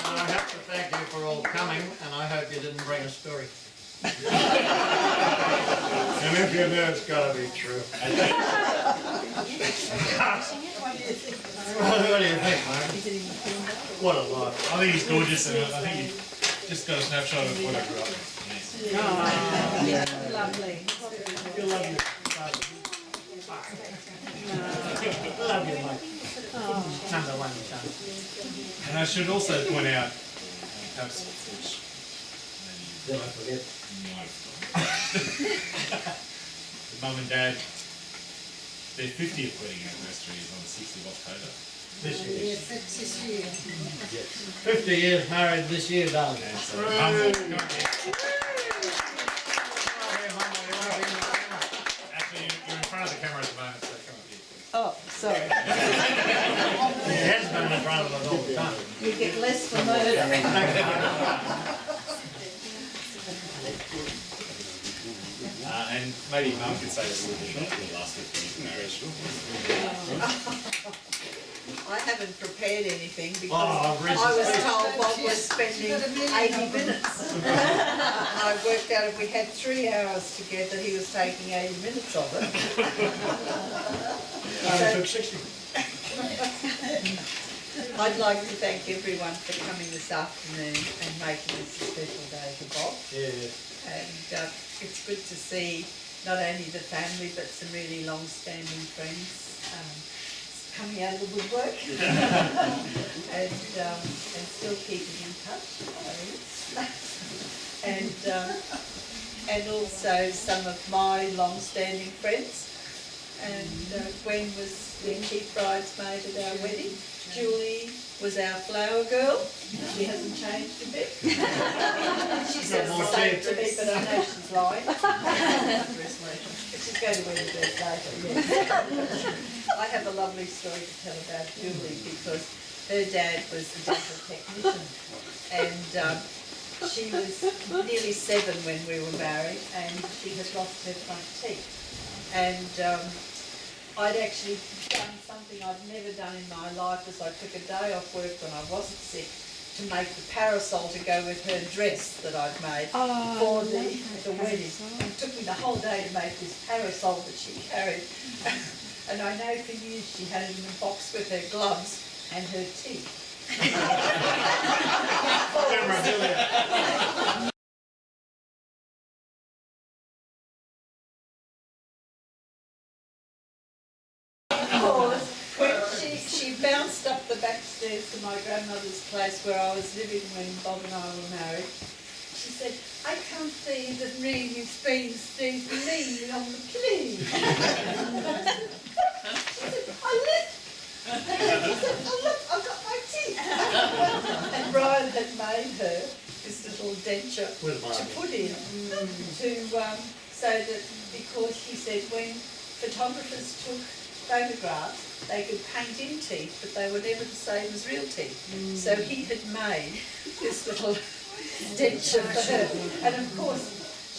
And I have to thank you for all coming, and I hope you didn't bring a story. And if you do, it's got to be true. What do you think, Mark? What a life. I think he's gorgeous, and I think you just got a snapshot of what I grew up with. Lovely. You love you. Love you, Mike. Number 1 son. And I should also point out, perhaps, Don't forget. the mum and dad, their 50th wedding anniversary is on the 6th of October. This year. Yes, that's this year. 50 years married this year, darling. And so, mum, come on, yeah. Actually, you're in front of the camera at the moment, so come up here, please. Oh, sorry. He has been in front of us all the time. You get less for murder. And maybe Mum could say a little bit about the last 50 years of marriage. I haven't prepared anything because Oh, I was told Bob was spending 80 minutes. I worked out if we had 3 hours together, he was taking 80 minutes of it. I took 60. I'd like to thank everyone for coming this afternoon and making this a special day for Bob. Yeah. And it's good to see not only the family but some really long-standing friends coming out of the woodwork and still keeping in touch. And also some of my long-standing friends. And Gwen was the chief bridesmaid at our wedding. Julie was our flower girl. She hasn't changed a bit. She says the same to me, but I know she's lying. She's going to win the dress later, yes. I have a lovely story to tell about Julie because her dad was a dental technician and she was nearly 7 when we were married and she has lost her front teeth. And I'd actually done something I'd never done in my life as I took a day off work when I wasn't sick to make the parasol to go with her dress that I'd made for the wedding. It took me the whole day to make this parasol that she carried. And I know for years she had it in a box with her gloves and her teeth. Because when she bounced up the back stairs to my grandmother's place where I was living when Bob and I were married, she said, I can't see that rain is being stays leaning on the plane. She said, I look. She said, oh look, I've got my teeth. And Brian had made her this little denture to put in so that, because he said when photographers took photographs, they could paint in teeth, but they were never the same as real teeth. So he had made this little denture for her. And of course,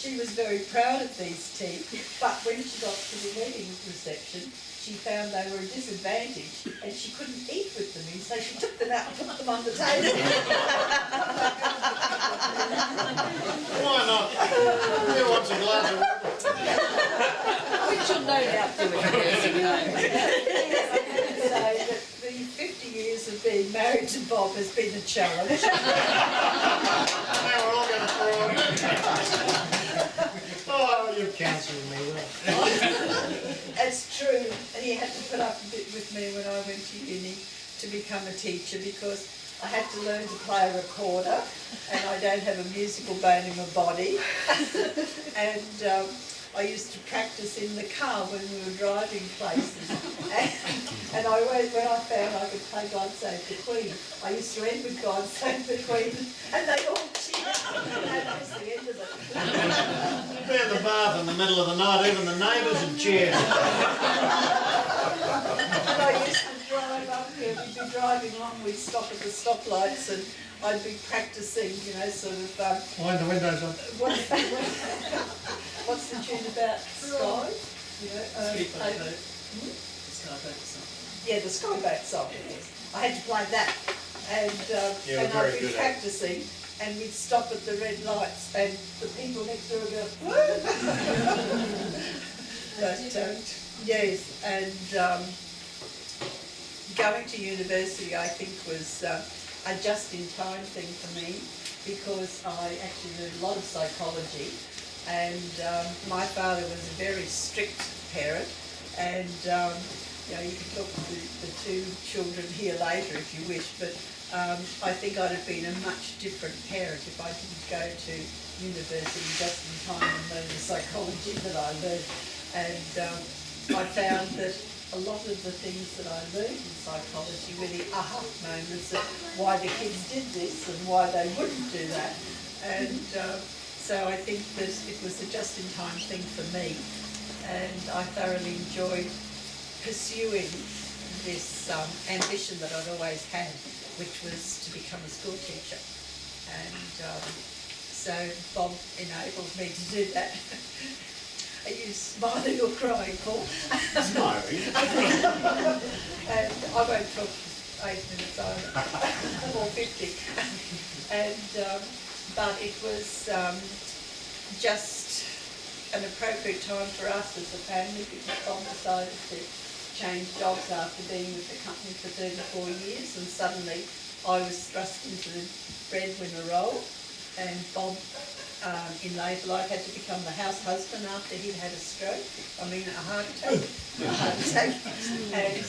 she was very proud of these teeth, but when she got to the wedding reception, she found they were a disadvantage and she couldn't eat with them, and so she took them out and put them on the table. Why not? Who wants a glass of water? Which you'll no doubt do it years ago. So that the 50 years of being married to Bob has been a challenge. Now we're all going to throw Oh, you're counselling me well. It's true. He had to put up a bit with me when I went to uni to become a teacher, because I had to learn to play a recorder and I don't have a musical bone in my body. And I used to practice in the car when we were driving places. And I always, when I found I could play God Save the Queen, I used to end with God Save the Queen, and they all cheered. That was the end of it. Be in the bath in the middle of the night, even the neighbours would cheer. And I used to drive up here, we'd be driving along, we'd stop at the stoplights and I'd be practising, you know, sort of, Wind the windows up. what's the tune about Sky? You know, yeah, the Skyboat song, yes. I had to play that, and I'd be practising, and we'd stop at the red lights, and the people next door would go, woo! But, yes, and going to university, I think, was a just-in-time thing for me, because I actually learned a lot of psychology, and my father was a very strict parent, and you know, you can talk to the two children here later if you wish, but I think I'd have been a much different parent if I didn't go to university just in time and learn the psychology that I learned. And I found that a lot of the things that I learned in psychology were the aha moments of why the kids did this and why they wouldn't do that. And so I think that it was a just-in-time thing for me, and I thoroughly enjoyed pursuing this ambition that I'd always had, which was to become a school teacher. And so Bob enabled me to do that. Are you smiling or crying, Paul? Smiling. And I won't talk for 8 minutes either, or 50. And but it was just an appropriate time for us as a family, because Bob decided to change jobs after being with the company for 34 years, and suddenly I was thrust into the breadwinner role, and Bob in later life had to become the house husband after he'd had a stroke, a heart attack. And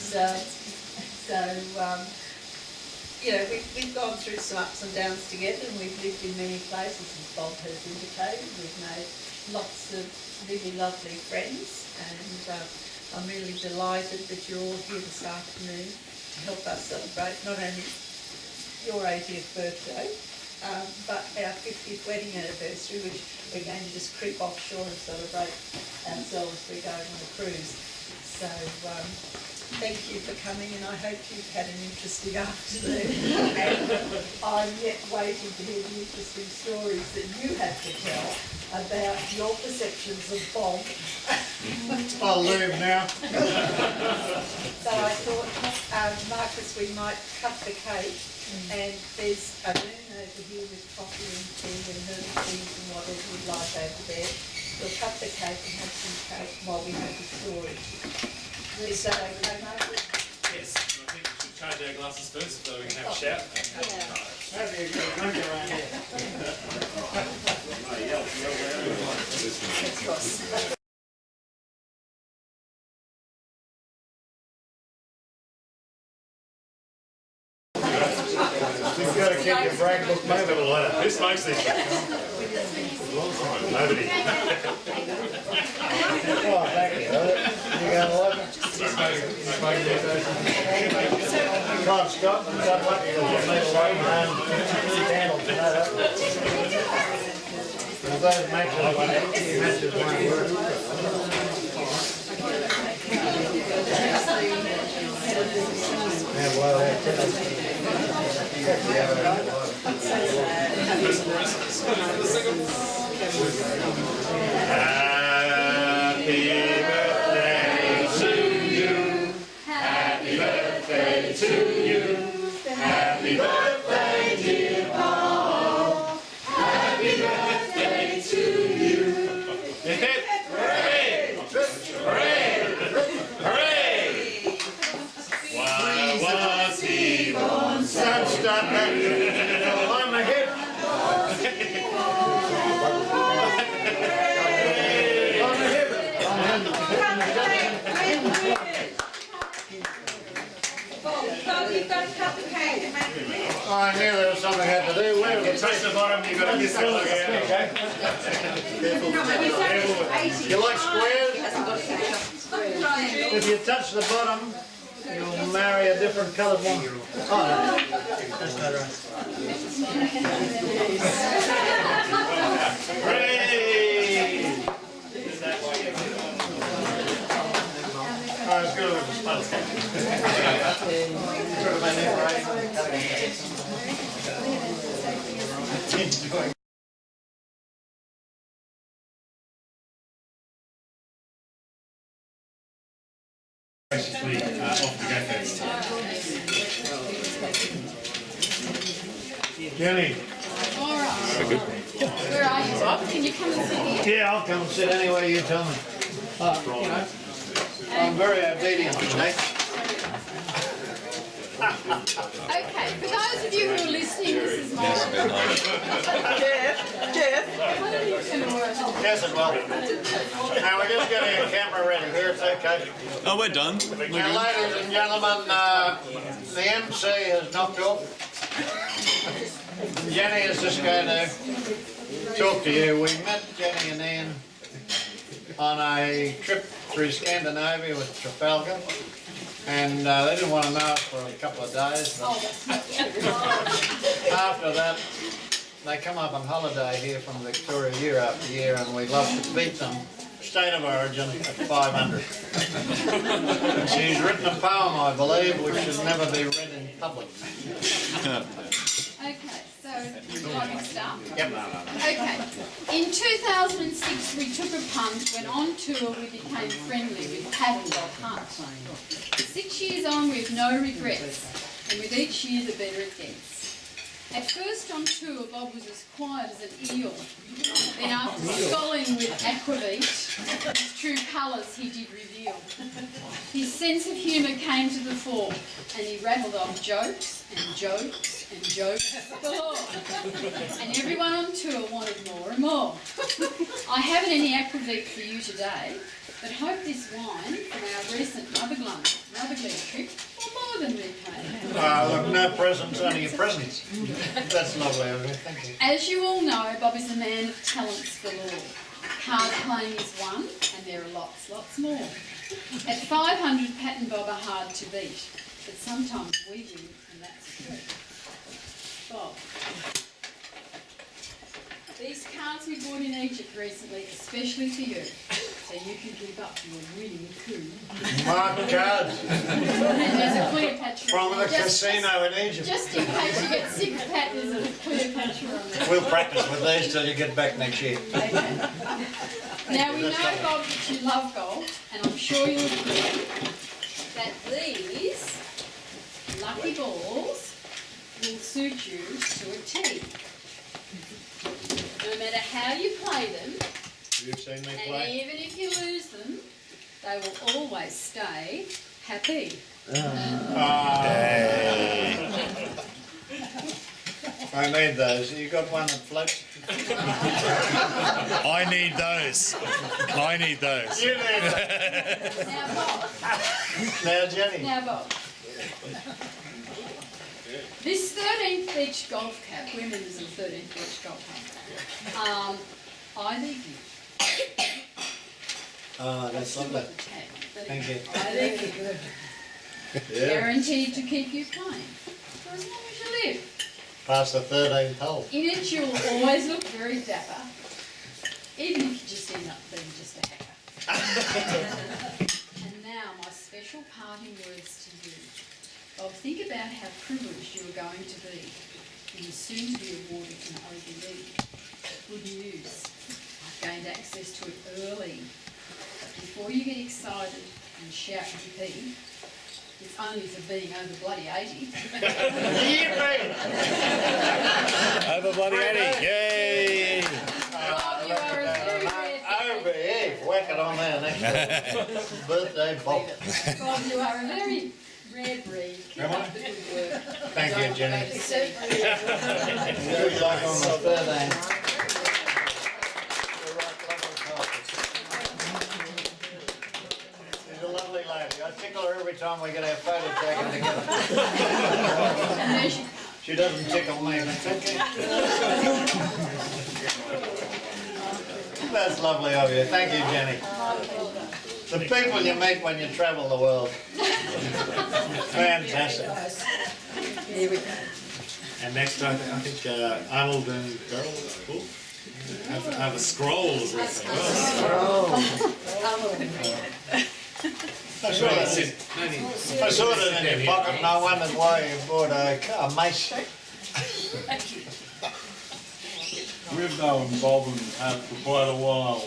you know, we've gone through some ups and downs together, and we've lived in many places, as Bob has indicated. We've made lots of really lovely friends, and I'm really delighted that you're all here this afternoon to help us celebrate not only your 80th birthday, but our 50th wedding anniversary, which we're going to just creep offshore and celebrate ourselves. We're going on a cruise. So thank you for coming, and I hope you've had an interesting afternoon. And I'm yet waiting to hear the interesting stories that you have to tell about your perceptions of Bob. I'll leave now. So I thought, Marcus, we might cut the cake, and there's a moon over here with coffee and tea and herbal teas and whatever you'd like over there. We'll cut the cake and have some cake while we have the story. Is that okay, Margaret? Yes, I think we should charge our glasses first so we can have a shout. How do you get a drink around here? You've got to keep your brake book moving. Who smokes these things? Nobody. Oh, thank you. You got a look? Can't stop and don't let you just make a light around candles, you know that? If those matches won't work. Yeah, well, that's Happy birthday to you. Happy birthday to you. Happy birthday, dear Paul. Happy birthday to you. Hip, hooray! Hooray! Hooray! Why was he born such a man? On my hip. You've got to cut the cake and make it rich. Oh, I knew there was something I had to do. Where was Touch the bottom, you've got to kiss that look out. You like squares? If you touch the bottom, you'll marry a different coloured woman. Oh, no. That's not right. Hooray! Oh, it's good with the sponge. Graciously off to go first. Jenny. All right. Where are you, Bob? Can you come and sit here? Yeah, I'll come sit anywhere you tell me. I'm very obedient today. Okay, for those of you who are listening, this is my... Jeff? Yes, it will. Now, we're just getting a camera ready here, it's okay. Oh, we're done. Now, ladies and gentlemen, the MC has knocked off. Jenny is just going to talk to you. We met Jenny and Ian on a trip through Scandinavia with Trafalgar, and they didn't want to know us for a couple of days, but after that they come up on holiday here from Victoria year after year, and we love to beat them state of origin at 500. She's written a poem, I believe, which should never be read in public. Okay, so would you like me to start? Yep. Okay, in 2006 we took a punt, went on tour, we became friendly with Pat and Bob Hunt. 6 years on we have no regrets, and with each year the better it gets. At first on tour, Bob was as quiet as an eel. Then after sculling with aquavit, his true colours he did reveal. His sense of humour came to the fore, and he rattled off jokes and jokes and jokes galore. And everyone on tour wanted more and more. I haven't any aquavit for you today, but hope this wine from our recent Motherglen trip will more than repay. Look, no presents, only your presents. That's lovely of you, thank you. As you all know, Bob is a man of talents galore. Card playing is one, and there are lots more. At 500, Pat and Bob are hard to beat, but sometimes we win, and that's a treat. Bob. These cards we bought in Egypt recently, especially for you, so you can keep up your winning coup. Mark cards There's a Cleopatra. from the casino in Egypt. Just in case you get sick, Pat, there's a Cleopatra on there. We'll practice with these till you get back next year. Now we know, Bob, that you love golf, and I'm sure you'll agree that these lucky balls will suit you to a T. No matter how you play them, You've seen me and play. even if you lose them, they will always stay happy. I need those. You got one that floats? I need those. I need those. You need those. Now, Bob. Now, Jenny. Now, Bob. This 13th Beach Golf Cap, women's and 13th Beach Golf Cap, I leave you. Oh, that's lovely. Okay, Thank you. I leave you. Guaranteed to keep you playing for as long as you live. Past the 13th hole. In it, you'll always look very dapper, even if you just end up being just a hacker. And now, my special parting words to you. Bob, think about how privileged you are going to be when you're soon to be awarded an OBE. Good news, I've gained access to it early. But before you get excited and shout yippee, it's only for being over bloody 80. Over bloody 80. Yay! Bob, you are a very rare OBE, whack it on there next to birthday Bob. Bob, you are a very rare breed. Keep up the good work. Thank you, Jenny. Make it Good luck on the 13th. She's a lovely lady. I tickle her every time we get our photo taken together. She doesn't tickle me, but okay. That's lovely of you. Thank you, Jenny. The people you meet when you travel the world. Fantastic. Here we go. And next, I think Arnold and Beryl will have a scroll of written. I saw that in your pocket and I wondered why you bought a mace. We've known Bob and Pat for quite a while.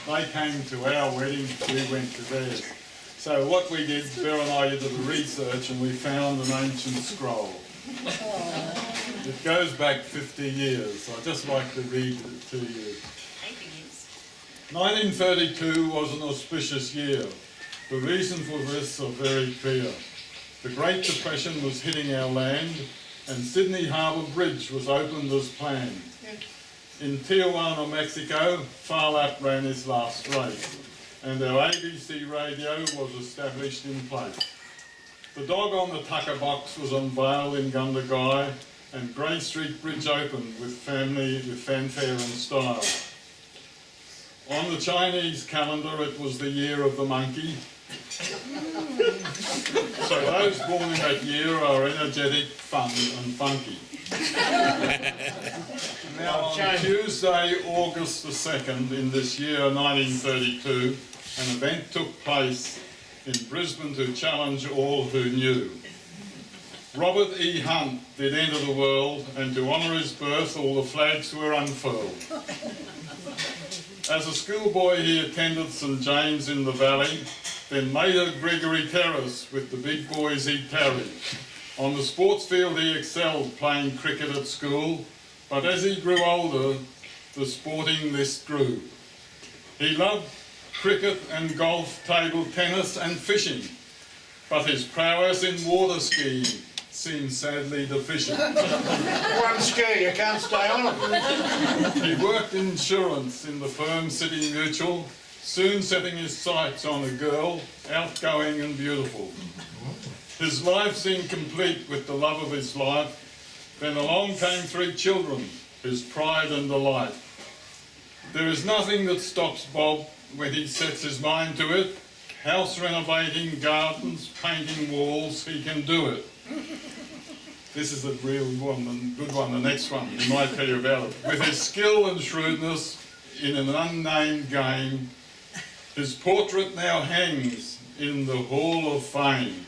They came to our wedding, we went to theirs. So what we did, Beryl and I did the research and we found an ancient scroll. It goes back 50 years. I'd just like to read it to you. 1932 was an auspicious year. The reason for this are very clear. The Great Depression was hitting our land and Sydney Harbour Bridge was opened as planned. In Tijuana, Mexico, Farlap ran his last race and our ABC radio was established in place. The dog on the tucker box was unveiled in Gundagai and Grey Street Bridge opened with fanfare and style. On the Chinese calendar it was the year of the monkey. So those born in that year are energetic, fun and funky. Now on Tuesday, August the 2nd in this year 1932, an event took place in Brisbane to challenge all who knew. Robert E. Hunt did enter the world and to honour his birth all the flags were unfurled. As a schoolboy he attended St James in the Valley, then later Gregory Terrace with the big boys he carried. On the sports field he excelled playing cricket at school, but as he grew older, the sporting list grew. He loved cricket and golf, table tennis and fishing, but his prowess in water skiing seemed sadly deficient. One ski, you can't stay on it. He worked in insurance in the firm City Mutual, soon setting his sights on a girl, outgoing and beautiful. His life seemed complete with the love of his life. Then along came 3 children, his pride and delight. There is nothing that stops Bob when he sets his mind to it. House renovating, gardens, painting walls, he can do it. This is a real one, a good one, the next one, he might tell you about it. With his skill and shrewdness in an unnamed game, his portrait now hangs in the Hall of Fame.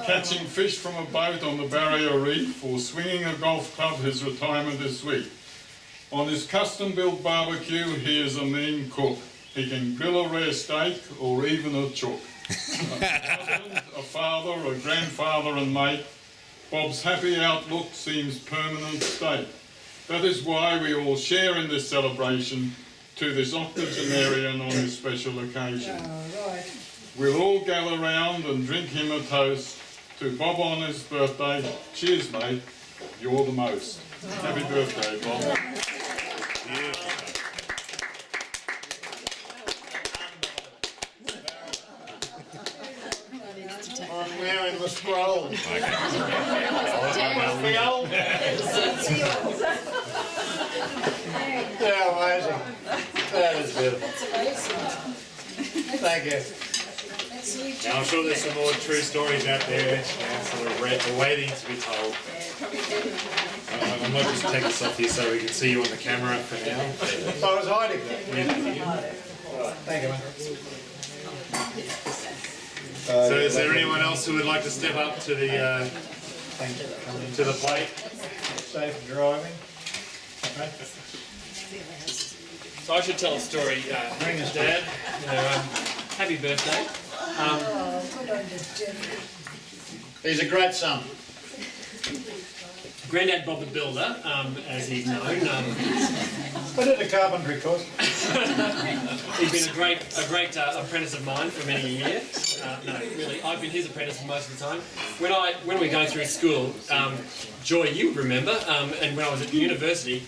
Catching fish from a boat on the Barrier Reef or swinging a golf club, his retirement is sweet. On his custom-built barbecue, he is a mean cook. He can grill a rare steak or even a chook. A husband, a father, a grandfather and mate, Bob's happy outlook seems permanent state. That is why we all share in this celebration to this octogenarian on this special occasion. Oh, right. We'll all gather round and drink him a toast to Bob on his birthday. Cheers, mate. You're the most. Happy birthday, Bob. I'm wearing the scroll. Damn. The old. Yeah, amazing. That is beautiful. Thank you. Now, I'm sure there's some more true stories out there, sort of waiting to be told. I might just take this off here so we can see you on the camera for now. So I was hiding there. Thank you, man. So, is there anyone else who would like to step up to the plate? Safe driving. So I should tell a story. Bring us Dad, happy birthday. He's a great son. Granddad Bob the Builder, as he's known. I did a carpentry course. He's been a great apprentice of mine for many years. No, really, I've been his apprentice for most of the time. When we were going through school, Joy, you would remember, and when I was at university,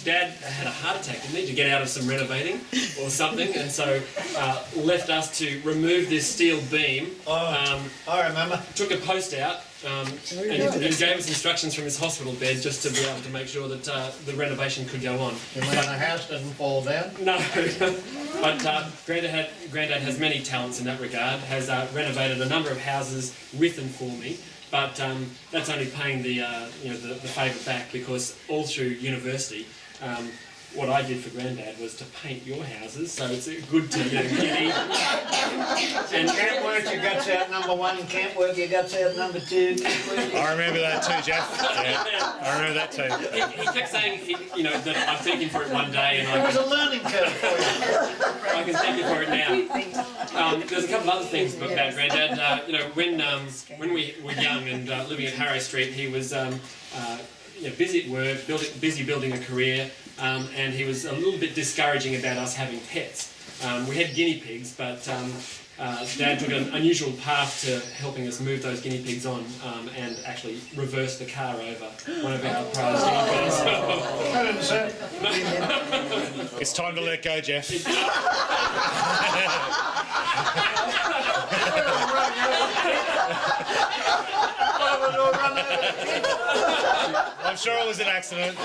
Dad had a heart attack, didn't he, to get out of some renovating or something, and so left us to remove this steel beam. I remember. Took a post out and gave us instructions from his hospital bed just to be able to make sure that the renovation could go on. You mean the house didn't fall down? No, but Grandad has many talents in that regard. Has renovated a number of houses with and for me. But that's only paying the favour back, because all through university, what I did for Grandad was to paint your houses, so it's good to get in. And can't work your guts out, number one. Can't work your guts out, number two. I remember that too, Jeff. Yeah, I remember that too. He kept saying, that I thank him for it one day, and It was a learning curve for you. I can thank you for it now. There's a couple of other things about Grandad. When we were young and living at Harrow Street, he was busy at work, busy building a career, and he was a little bit discouraging about us having pets. We had guinea pigs, but Dad took an unusual path to helping us move those guinea pigs on, and actually reverse the car over one of our prize guinea pigs. I didn't say. It's time to let go, Jeff. I'm sure it was an accident.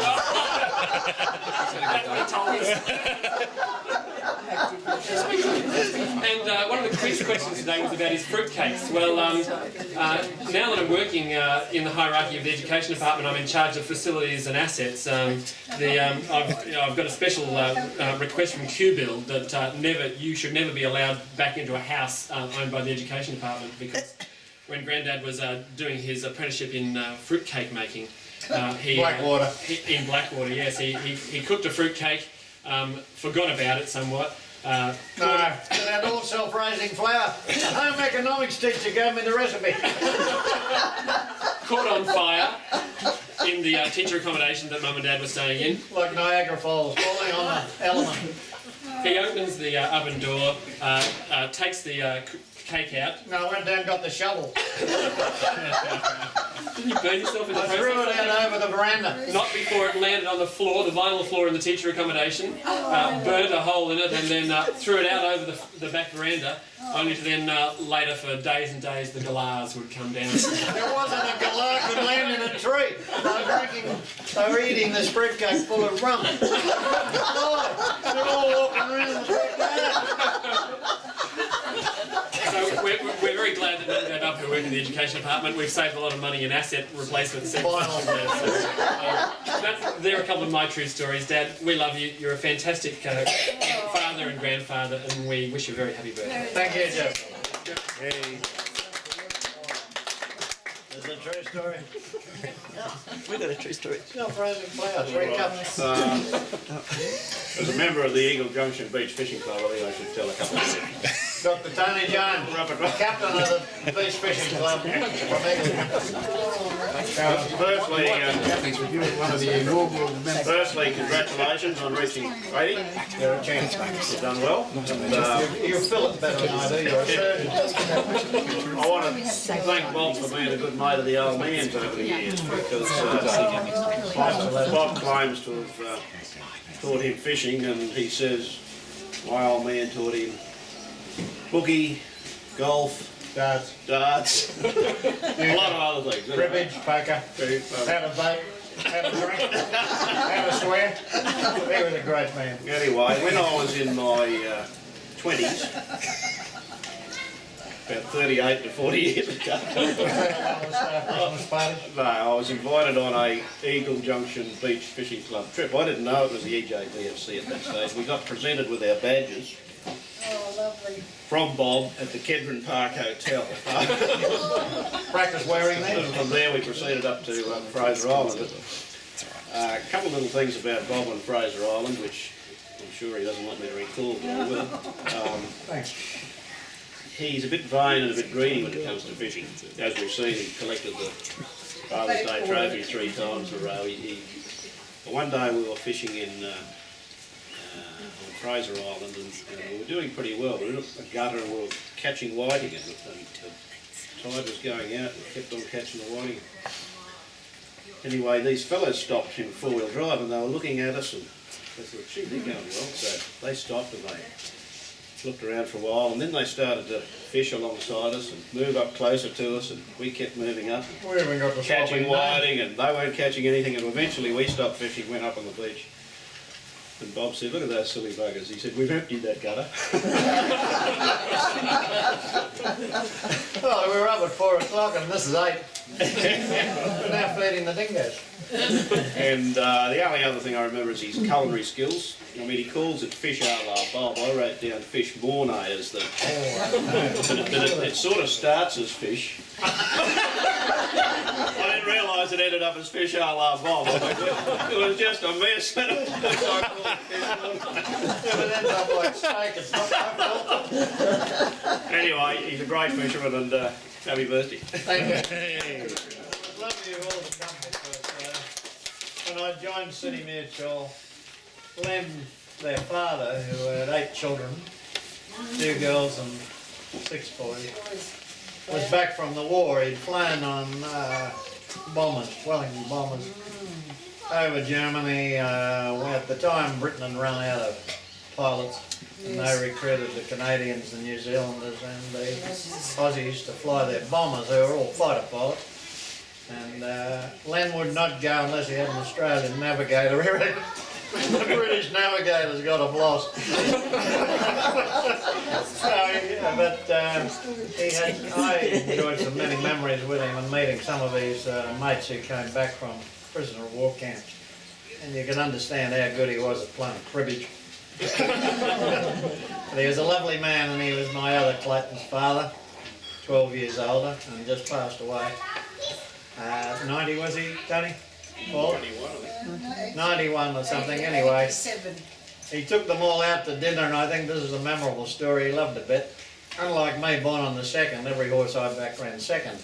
And one of the quiz questions today was about his fruitcakes. Well, now that I'm working in the hierarchy of the education department, I'm in charge of facilities and assets. I've got a special request from QBuild that you should never be allowed back into a house owned by the education department, because when Grandad was doing his apprenticeship in fruitcake making, Blackwater. In Blackwater, yes, he cooked a fruitcake, forgot about it somewhat. No, that all self-raising flour. The home economics teacher gave me the recipe. Caught on fire in the teacher accommodation that Mum and Dad were staying in. Like Niagara Falls, falling on the element. He opens the oven door, takes the cake out. No, I went down and got the shovel. Didn't you burn yourself in the I process? threw it out over the veranda. Not before it landed on the floor, the vinyl floor in the teacher accommodation, burnt a hole in it, and then threw it out over the back veranda, only to then later, for days and days, the galahs would come down. There wasn't a galah could land in a tree. They were eating this fruitcake full of rum. Oh, they're all walking around the backyard. So we're very glad that Mum and Dad up who work in the education department. We've saved a lot of money in asset replacement. There are a couple of my true stories. Dad, we love you. You're a fantastic father and grandfather, and we wish you a very happy birthday. Thank you, Jeff. Hey. Is it a true story? We've got a true story. Self-raising flour, 3 cups. As a member of the Eagle Junction Beach Fishing Club, I think I should tell a couple of things. Dr. Tony Jones, captain of the Beach Fishing Club from England. Firstly, One of the inaugural members. firstly, congratulations on reaching 80. You've done well. And, You feel it better than I do, you're a surgeon. I want to thank Bob for being a good mate of the old man's over the years because Bob claims to have taught him fishing, and he says my old man taught him boogie, golf, darts, a lot of other things. Cribbage, poker, how to vape, how to drink, how to swear. He was a great man. Anyway, when I was in my 20s, about 38 to 40 years ago, no, I was invited on a Eagle Junction Beach Fishing Club trip. I didn't know it was the EJBFC at that stage. We got presented with our badges. Oh, lovely. From Bob at the Kedron Park Hotel. Practice wearing them. And from there we proceeded up to Fraser Island. A couple of little things about Bob on Fraser Island, which I'm sure he doesn't want me to recall, but I will. Thanks. He's a bit vain and a bit greedy when it comes to fishing. As we've seen, he collected the Father's Day trophy 3 times in a row. One day we were fishing on Fraser Island, and we were doing pretty well. We were in a gutter and we were catching whiting, and the tide was going out, and we kept on catching the whiting. Anyway, these fellows stopped in 4-wheel drive, and they were looking at us, and they thought, gee, they're going well. So they stopped and they looked around for a while, and then they started to fish alongside us and move up closer to us, and we kept moving up, We haven't got the catching whiting, and they weren't catching anything, and eventually we stopped fishing, went up on the beach. And Bob said, look at those silly buggers. He said, we've emptied that gutter. Well, we were up at 4 o'clock and this is 8. We're now feeding the dingoes. And the only other thing I remember is his culinary skills. I mean, he calls it fish a la Bob. I wrote down fish mornay as the... but it sort of starts as fish. I didn't realise it ended up as fish a la Bob. It was just a mess. If it ends up like steak, it's not my fault. Anyway, he's a great fisherman, and happy birthday. Thank you. I'd love you all to come because when I joined City Mutual, Lem, their father, who had 8 children, 2 girls and 6 boys, was back from the war. He'd flown on bombers, Wellington bombers, over Germany. At the time, Britain had run out of pilots, and they recruited the Canadians, the New Zealanders, and the Aussies to fly their bombers. They were all fighter pilots. And Len would not go unless he had an Australian navigator. The British navigator's got a loss. I enjoyed some many memories with him and meeting some of his mates who came back from prisoner of war camps. And you can understand how good he was at playing cribbage. But he was a lovely man, and he was my other Clayton's father, 12 years older, and just passed away. 90 was he, Tony? Paul? 91 or something, anyway. He took them all out to dinner, and I think this is a memorable story. He loved a bit. Unlike me, born on the 2nd, every horse I backed ran 2nd.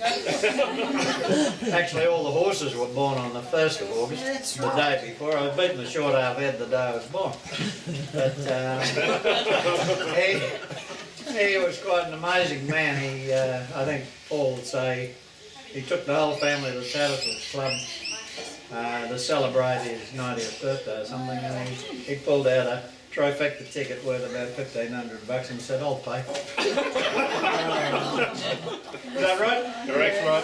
Actually, all the horses were born on the 1st of August, the day before. I was beating the short half head the day I was born. But he was quite an amazing man. He, I think Paul would say, he took the whole family to the Tattersalls Club to celebrate his 90th birthday or something, and he pulled out a trifecta ticket worth about $1,500 and said, I'll pay. Is that right? Correct, right.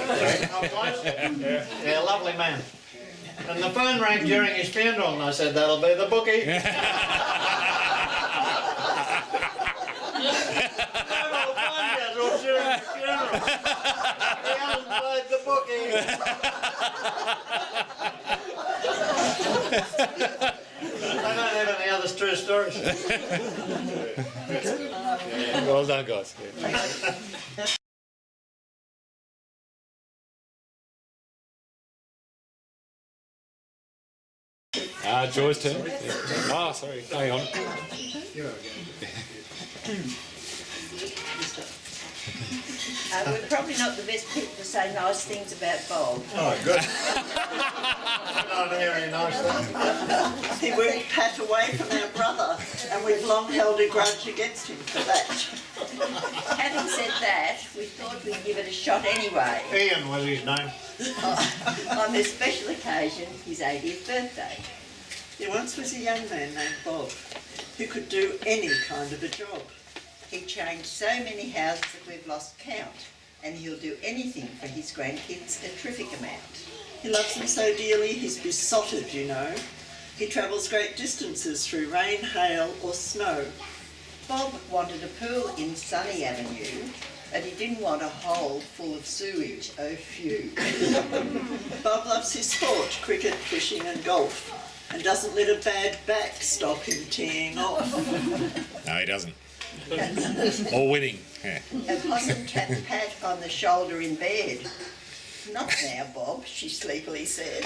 I'm close? Yeah, lovely man. And the phone rang during his funeral, and I said, that'll be the bookie. No more phone calls during his funeral. He hasn't played the bookie. I don't have any other true stories. Well done, guys. Joy's turn. Oh, sorry. Hang on. We're probably not the best people to say nice things about Bob. Oh, good. Not very nice thing. He won't pat away from our brother, and we've long held a grudge against him for that. Having said that, we thought we'd give it a shot anyway. Ian was his name. On this special occasion, his 80th birthday. There once was a young man named Bob who could do any kind of a job. He changed so many houses that we've lost count, and he'll do anything for his grandkids a terrific amount. He loves them so dearly he's besotted, you know. He travels great distances through rain, hail or snow. Bob wanted a pool in Sunny Avenue, but he didn't want a hole full of sewage, oh phew. Bob loves his sport, cricket, fishing and golf, and doesn't let a bad back stop him teeing off. No, he doesn't. Or winning. Yeah. A possum tapped Pat on the shoulder in bed. Not now, Bob, she sleepily said.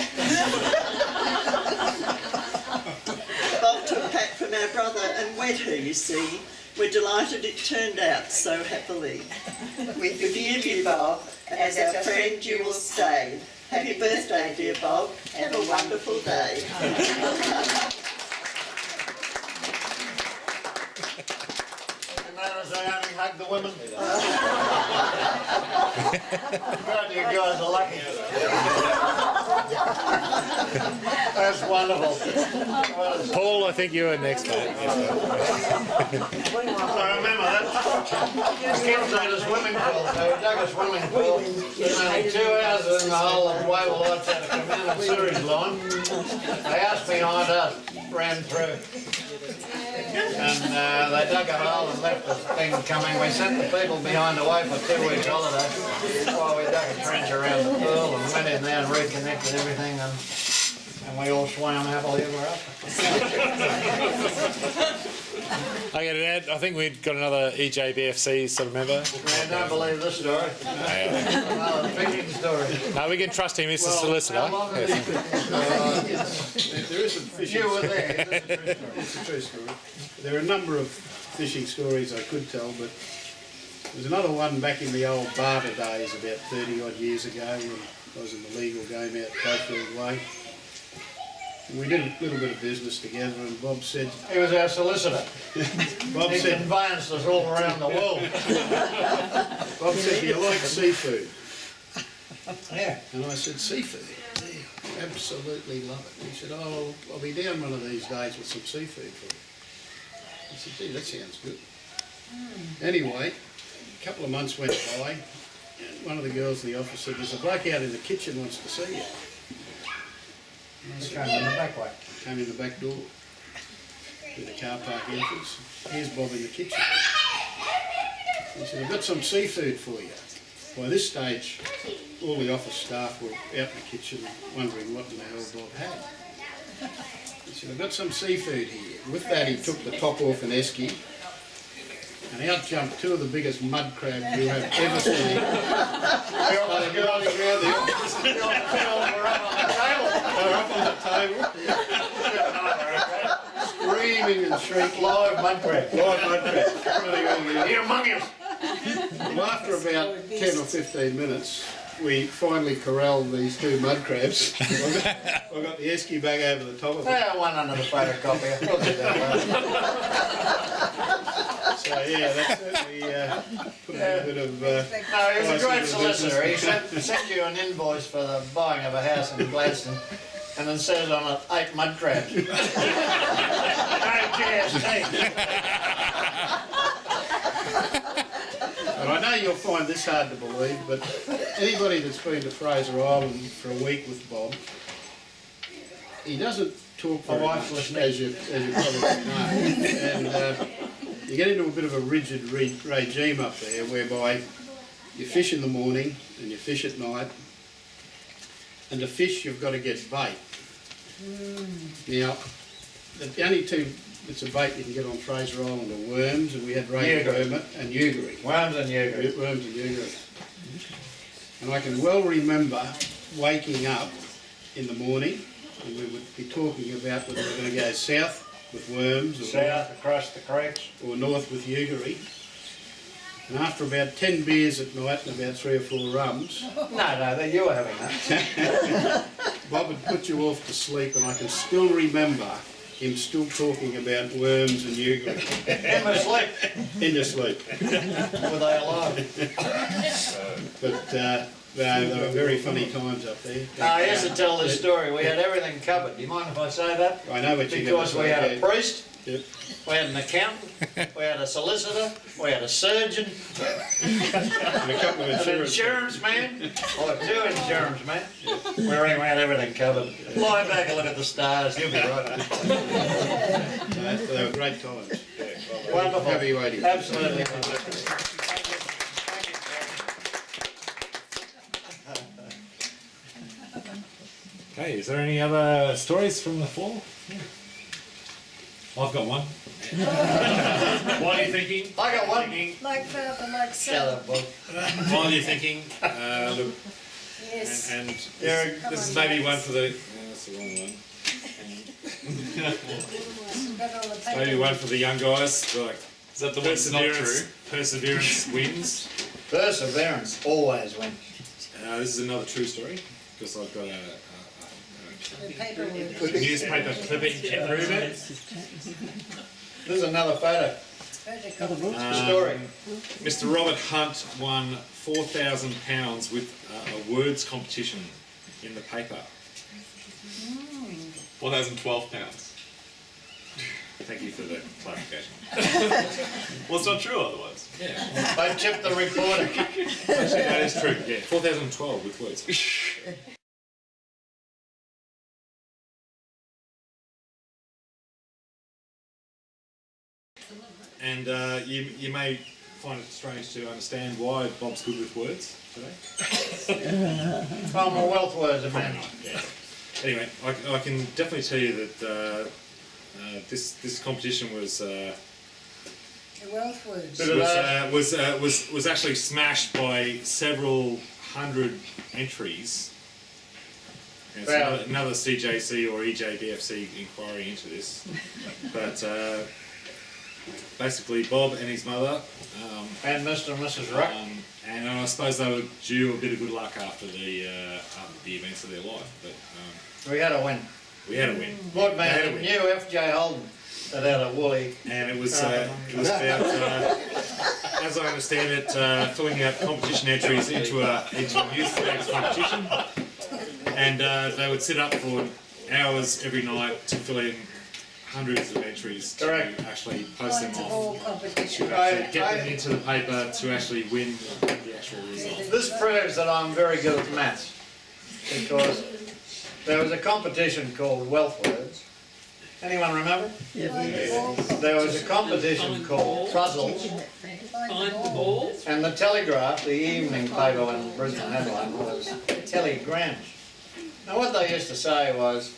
Bob took Pat from our brother and wed her, you see. We're delighted it turned out so happily. We forgive you, Bob, and as our friend you will stay. Happy birthday, dear Bob. Have a wonderful day. Notice I only hug the women. God, you guys are lucky. That's wonderful. Paul, I think you were next, mate. I remember that. Kids made a swimming pool. They dug a swimming pool. There's only 2 houses in the whole of Wavell Lights had a community series line. The house behind us ran through. And they dug a hole and left the thing coming. We sent the people behind away for 2 weeks holiday while we dug a trench around the pool and went in there and reconnected everything, and we all swam happily ever after. I got to add, I think we've got another EJBFC sort of member. Man, don't believe this story. Another picking story. No, we can trust him, he's the solicitor. How long has he been? There is a fishing You were story. there. It's a true story. There are a number of fishing stories I could tell, but there's another one back in the old barter days about 30 odd years ago when I was in the legal game out Pullenvale Way. And we did a little bit of business together, and Bob said, He was our solicitor. Bob He said, conveyanced us all around the world. Bob said, do you like seafood? Yeah. And I said, seafood? Yeah, absolutely love it. He said, oh, I'll be down one of these days with some seafood for you. I said, gee, that sounds good. Anyway, a couple of months went by, and one of the girls in the office said, there's a bloke out in the kitchen wants to see you. And I He said, came in the back way. came in the back door with the car park entrance. Here's Bob in the kitchen. He said, I've got some seafood for you. By this stage, all the office staff were out in the kitchen wondering what in the hell Bob had. He said, I've got some seafood here. With that, he took the top off an esky, and out jumped 2 of the biggest mud crabs you have ever seen. They were rolling around the office. They were up on the table, screaming and shrieking. Live mud crab. Live mud crabs. Running over the You're among us. Well, after about 10 or 15 minutes, we finally corralled these 2 mud crabs. I got the esky bag over the top of it. Yeah, one under the photocopier. Look at that. So yeah, that certainly put a bit of... No, he was a great solicitor. He sent you an invoice for the buying of a house in Gladstone, and then says on it, 8 mud crabs. No GST. And I know you'll find this hard to believe, but anybody that's been to Fraser Island for a week with Bob, he doesn't talk very much, as you probably know. And you get into a bit of a rigid regime up there, whereby you fish in the morning and you fish at night, and to fish you've got to get bait. Now, the only 2 bits of bait you can get on Fraser Island are worms, and we had rainbow worm and eugery. Worms and eugery. Worms and eugery. And I can well remember waking up in the morning, and we would be talking about whether we're going to go south with worms, or South across the creeks. or north with eugery. And after about 10 beers at night and about 3 or 4 rums, No, you were having that. Bob would put you off to sleep, and I can still remember him still talking about worms and yogurt In my sleep. in your sleep. Were they alive? But they were very funny times up there. I used to tell this story. We had everything covered. Do you mind if I say that? I know what you're going to Because say. we had a yeah. priest, Yep. we had an accountant, we had a solicitor, we had a surgeon, And a couple of an insurance. insurance man, or 2 insurance men. We had everything covered. Lie back and look at the stars, you'll be right. They were great times. Wonderful. Happy waiting. Absolutely. Okay, is there any other stories from the fall? I've got one. While you're thinking, I got one. Like father, like Shut son. up, Bob. while you're thinking, look, Yes. and Yeah, this is maybe one for the. That's the wrong one. Got all the paper. Maybe one for the young guys. Like Is that the one that's not true? Perseverance wins. Perseverance always wins. This is another true story because I've got The paper a work. newspaper clipping to prove it. This is another photo. Photocopy. Story. Mr. Robert Hunt won £4,000 with a words competition in the paper. £1,012. Thank you for the clarification. Well, it's not true otherwise. Yeah, They chipped the reporter. actually that is true. Yeah, 4,012 with words. And you may find it strange to understand why Bob's good with words today. I'm a wealth words man. Yeah. Anyway, I can definitely tell you that this competition was The wealth words. was actually smashed by several hundred entries. And it's Wow. another CJC or EJBFC inquiry into this, but basically Bob and his mother. And Mr. and Mrs. Ruck. And I suppose they were due a bit of good luck after the events of their life, but We had a win. we had a win. What They had a man win. knew F.J. Holden that had a woolly. And it was about, as I understand it, filling out competition entries into a youth games competition, and they would sit up for hours every night to fill in hundreds of entries to Correct. actually post them Points of off. all competition. To actually get them into the paper to actually win the actual result. This proves that I'm very good at maths, because there was a competition called Wealth Words. Anyone remember? There was a competition called Puzzles, and the Telegraph, the evening paper when Brisbane had one, was Telegrams. Now what they used to say was,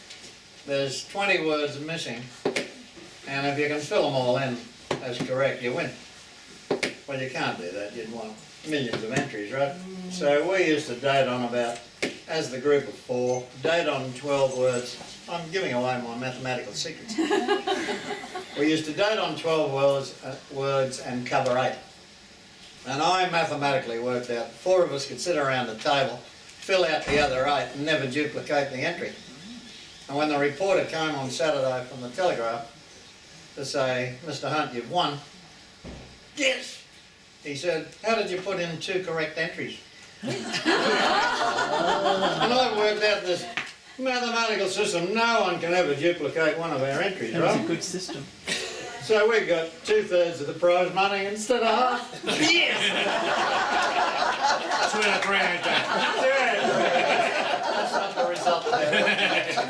there's 20 words missing, and if you can fill them all in as correct, you win. Well, you can't do that, you'd want millions of entries, right? So we used to date on about, as the group of 4, date on 12 words. I'm giving away my mathematical secrets. We used to date on 12 words and cover 8. And I mathematically worked out 4 of us could sit around the table, fill out the other 8 and never duplicate the entry. And when the reporter came on Saturday from the Telegraph to say, Mr. Hunt, you've won. Yes. He said, how did you put in 2 correct entries? And I worked out this mathematical system. No one can ever duplicate one of our entries, right? Good system. So we got 2/3 of the prize money instead of half. Yes! That's where the grand That's not the result there.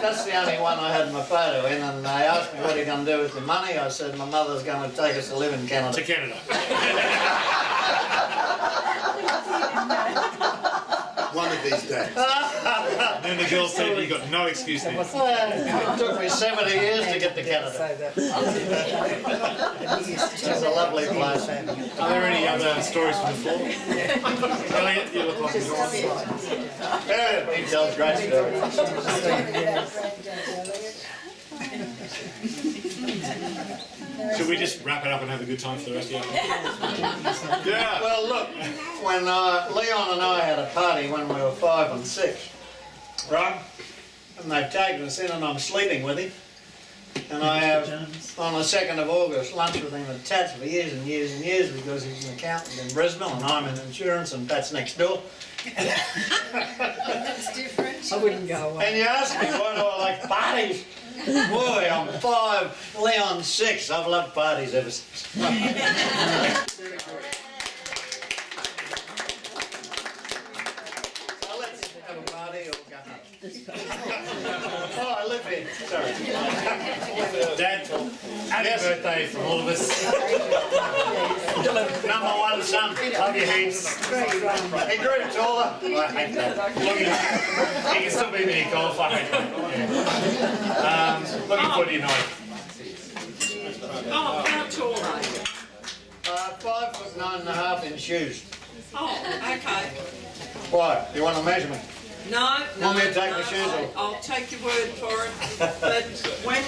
That's the only one I had my photo in, and they asked me, what are you going to do with your money? I said, my mother's going to take us to live in Canada. to Canada. One of these days. And then the girl said, you got no excuse now. It took me 70 years to get to Canada. It's a lovely place. Are there any other stories from the floor? Elliot, you look like you're on. Yeah, he tells great stories. Should Should we just wrap it up and have a good time for the rest of you? Yeah. Well, look, when Leon and I had a party when we were 5 and 6, right? And they've taken us in and I'm sleeping with him. And I have, on the 2nd of August, lunch with him at Pat's for years and years and years because he's an accountant in Brisbane and I'm in insurance and Pat's next door. That's different. I wouldn't go away. And you ask me why do I like parties? Boy, I'm 5, Leon's 6. I've loved parties ever since. So let's have a party or go home. Oh, I live here. Sorry. Dad, happy birthday from all of us. Number 1 son. Love you heaps. He grew taller. I hate that. He can still be the golf. I hate that. Yeah. Looking forward to your night. Oh, how tall are you? 5'9.5" in shoes. Oh, okay. Why? You want to measure me? No, Want me to take my shoes off? I'll take your word for it. But when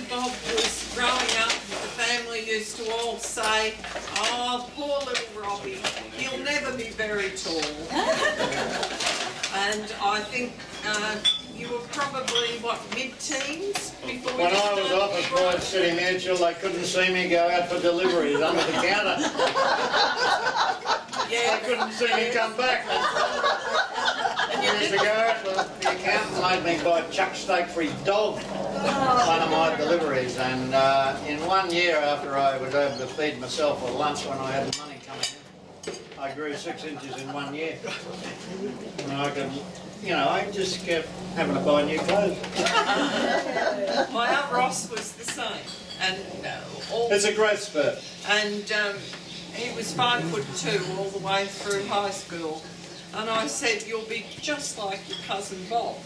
Bob was growing up, the family used to all say, "Oh, poor little Robbie, he'll never be very tall." And I think you were probably, what, mid-teens before When you I was off at Pride City Mutual, they couldn't see me go out for deliveries under the counter. They Yeah. couldn't see me come back. I used to go out for the accountant made me buy chuck steak for his dog, one of my deliveries. And in 1 year after I was able to feed myself for lunch when I had money coming in, I grew 6 inches in 1 year. And I could, I just kept having to buy new clothes. My Aunt Ross was the same. And It's a growth spurt. and he was 5'2" all the way through high school. And I said, "You'll be just like your cousin Bob."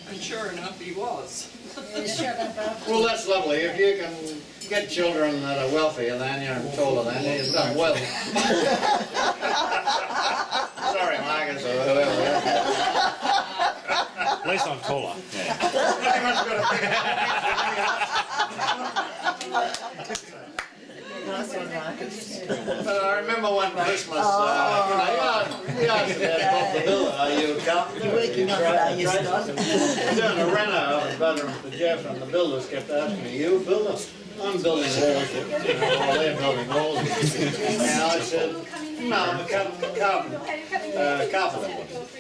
And sure enough, he was. Well, that's lovely. If you can get children that are wealthier than you and taller than you, you've done well. Sorry, Marcus, or whoever. At least I'm taller. But I remember one Christmas, he asked about Bob the Builder, are you a carpenter? You're working on it, are you, Scott? Doing a reno up in Buttering for Jeff, and the builders kept asking me, you a builder? I'm building walls, while they're building walls. And I said, no, I'm a carpenter,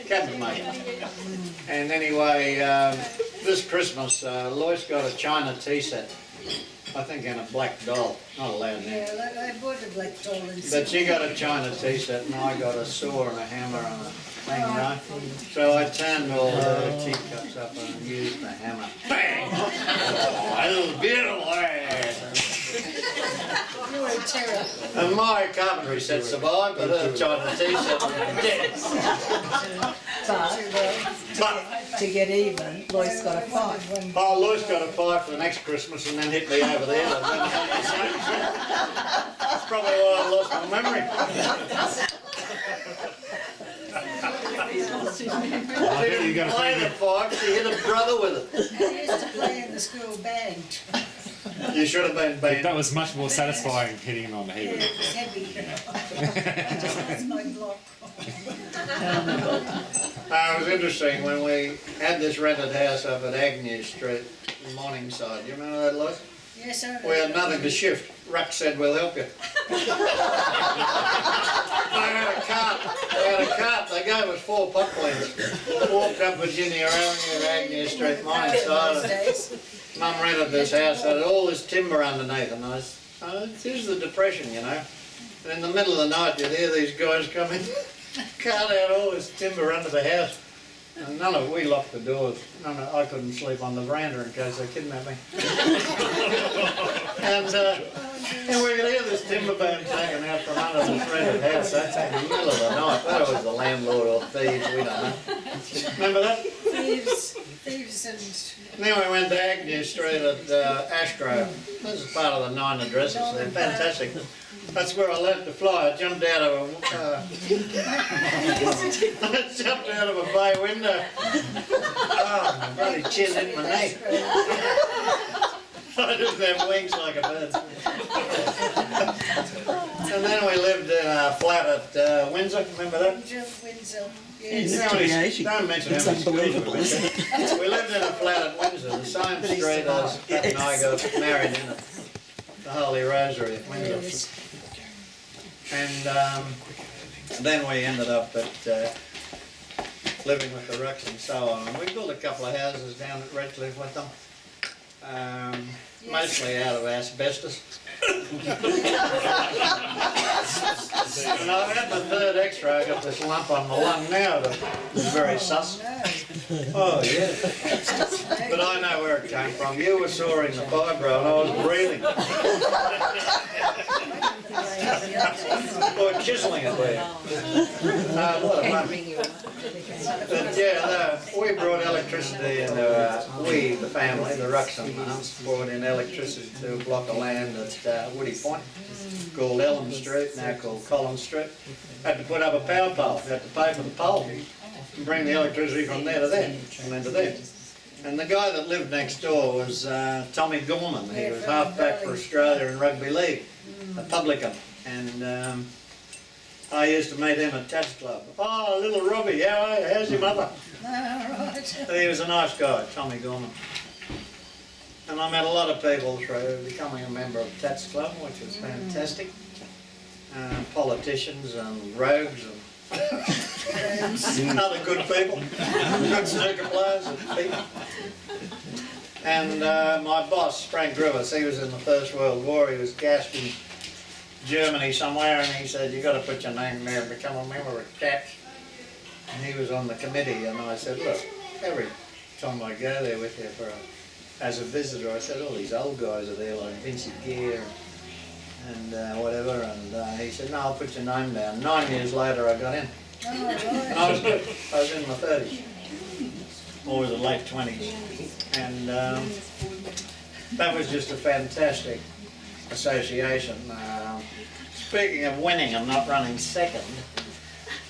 cabinet maker. And anyway, this Christmas, Lois got a China tea set. I think in a black doll, not allowed now. Yeah, I bought a black doll and But she got a China tea set and I got a saw and a hammer and a thing, right? So I turned all the teacups up and used the hammer. Bang! Oh, it was beautiful. you were a terror. And my carpentry set survived, but her China tea set was dead. But To get even, Lois got a 5. oh, Lois got a 5 for the next Christmas and then hit me over the head. That's probably why I lost my memory. I think you got a Playing pretty at 5, she hit her brother with it. I used to play in the school band. You should have been banned. That was much more satisfying hitting him on the Yeah, head. it was heavy. That's my block. It was interesting when we had this rented house up at Agnew Street, Morningside. You remember that, Lois? Yes, I We had nothing to shift. Ruck said, we'll help you. They had a cart. They gave us 4 pot plants. Walked up Virginia Avenue, Agnew Street, Morningside. Mum rented this house, had all this timber underneath, and I was, this is the Depression, you know. And in the middle of the night, you'd hear these guys come in, cart out all this timber under the house. And we locked the doors. I couldn't sleep on the veranda in case they kidnapped me. and we could hear this timber being taken out from under this rented house. That's in the middle of the night. That was the landlord or thieves, we don't know. Remember that? Thieves and... Then we went to Agnew Street at Ashgrove. This is part of the 9 addresses. They're fantastic. That's where I learnt to fly. I jumped out of a bay window. Oh, my bloody chin hit my knee. I didn't have wings like a bird. And then we lived in a flat at Windsor, remember that? Windsor. Don't mention how many schools we went to. We lived in a flat at Windsor, the same street as Pat and I got married in at the Holy Rosary at Windsor. And then we ended up at living with the Rucks and so on. And we built a couple of houses down at Redcliffe with them, mostly out of asbestos. And I've had my third X-ray. I got this lump on my lung now that is very sus. Oh yeah. But I know where it came from. You were sawing the fibro and I was breathing. Or chiseling it there. What a money. But yeah, we brought electricity into, we, the family, the Ruxton mums, brought in electricity to a block of land at Woody Point, called Elm Street, now called Collins Street. Had to put up a power pole, had to pay for the pole, and bring the electricity from there to there, and then to there. And the guy that lived next door was Tommy Gorman. He was half-back for Australia in rugby league, a publican. And I used to meet him at Tad's Club. Oh, little Robbie, how are you? How's your mother? He was a nice guy, Tommy Gorman. And I met a lot of people through becoming a member of Tad's Club, which was fantastic. Politicians and rogues and other good people, good snooker players and people. And my boss, Frank Rivers, he was in the First World War. He was gassed in Germany somewhere, and he said, "You got to put your name there and become a member of CAT." And he was on the committee, and I said, "Look, every time I go there with you as a visitor," I said, "all these old guys are there, like Vincent Gear and whatever." And he said, "No, I'll put your name down." 9 years later, I got in. And I was good. I was in my 30s, or the late 20s, and that was just a fantastic association. Speaking of winning and not running second,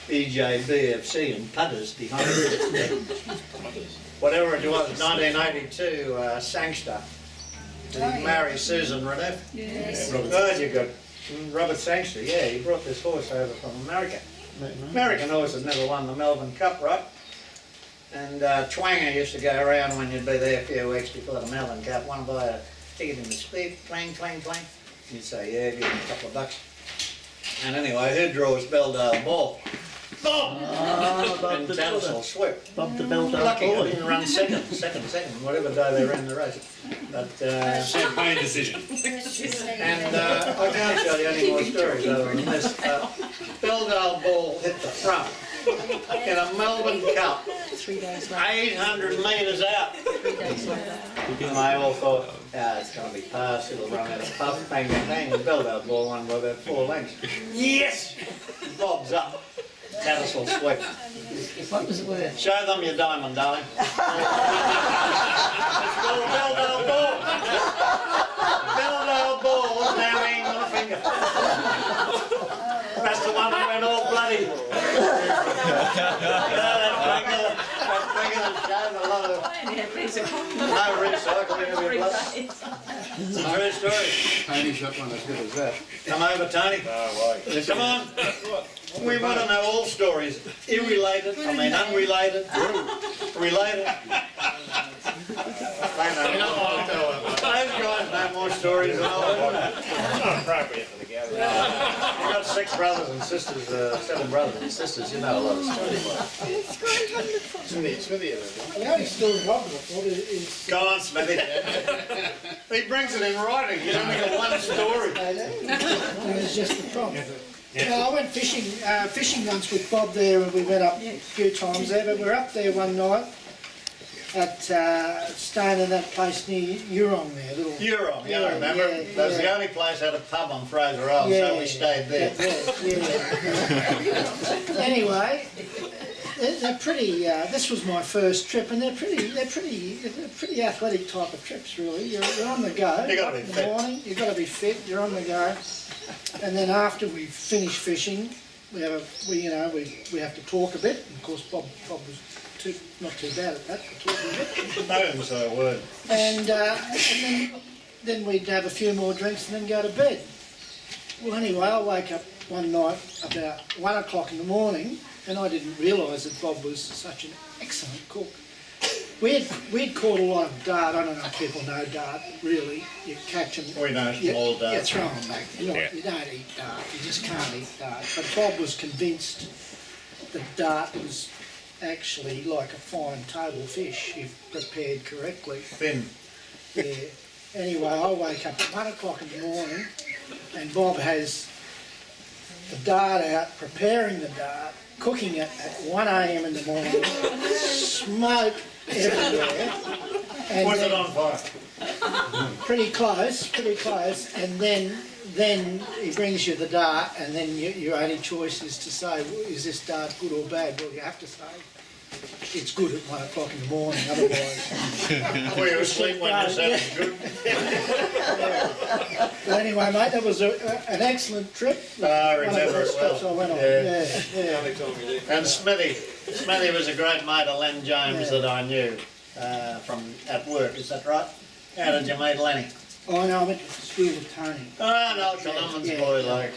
EJBFC and punters behind it. Whatever it was, 1982, Sangster. Did he marry Susan Renouf? Yes. Oh, you got Robert Sangster, yeah, he brought this horse over from America. American horse had never won the Melbourne Cup, right? And Twanger used to go around when you'd be there a few weeks before the Melbourne Cup, want to buy a ticket in the speed, clang, clang, clang. You'd say, yeah, give him a couple of bucks. And anyway, who draws Belledale Ball? Bob! And Tattersall Swift. Bob the Belledale Lucky I boy. didn't run second, whatever day they ran the race. But, Champagne decision. and I can't tell you any more stories other than this. Belledale Ball hit the front in a Melbourne Cup, 3 days later. 800 metres out. 3 days later. And they all thought, it's going to be past, it'll run out of puff, bang, bang, bang, and Belledale Ball won by about 4 lengths. Yes! Bob's up. Tattersall Swift. What was it worth? Show them your diamond, darling. It's called Belledale Ball. Belledale Ball is now hanging on a finger. That's the one that went all bloody. That finger that showed a lot of... No recycling of your blood. It's a true story. Tony's got one as good as that. Come over, Tony. Come on. We want to know all stories. Irrelated, I mean unrelated, related. Those guys know more stories than I do. Not appropriate for the gathering. You've got 6 brothers and sisters, 7 brothers and sisters, you know a lot of stories. Smithy, The only story I've got is Go on, Smithy. He brings it in writing, he's only got one story. it was just the problem. No, I went fishing once with Bob there, and we went up a few times there, but we were up there one night at staying in that place near Eurong there. Eurong, yeah, I remember. Yeah, That was the yeah. only place that had a pub on Fraser Island, so we stayed there. Yeah. Anyway, they're pretty. This was my first trip, and they're pretty athletic type of trips, really. You're on the go. You gotta be in the fit. morning. You got to be fit. You're on the go, and then after we finish fishing, we have to talk a bit. And of course, Bob was not too bad at that, for talking a bit. No didn't say a word. And then then we'd have a few more drinks and then go to bed. Well, anyway, I woke up one night about 1 o'clock in the morning, and I didn't realise that Bob was such an excellent cook. We'd caught a lot of dart. I don't know if people know dart, really. You catch them. We know small dart. You throw them back. You don't eat dart. You just can't eat dart. But Bob was convinced that dart was actually like a fine table fish if prepared correctly. Thin. Yeah. Anyway, I wake up at 1 o'clock in the morning and Bob has the dart out, preparing the dart, cooking it at 1 a.m. in the morning, smoke everywhere. And Was it on fire? Pretty close, and then he brings you the dart, and then your only choice is to say, well, is this dart good or bad? Well, you have to say it's good at 1 o'clock in the morning, otherwise... Were you asleep when you said it was good? Yeah. But anyway, mate, that was an excellent trip. I remember it well. I went on. Yeah. And Smithy was a great mate of Len James that I knew from at work, is that right? How did you meet Lenny? Oh no, I went to school with Tony. Oh no, Columbus boy, like,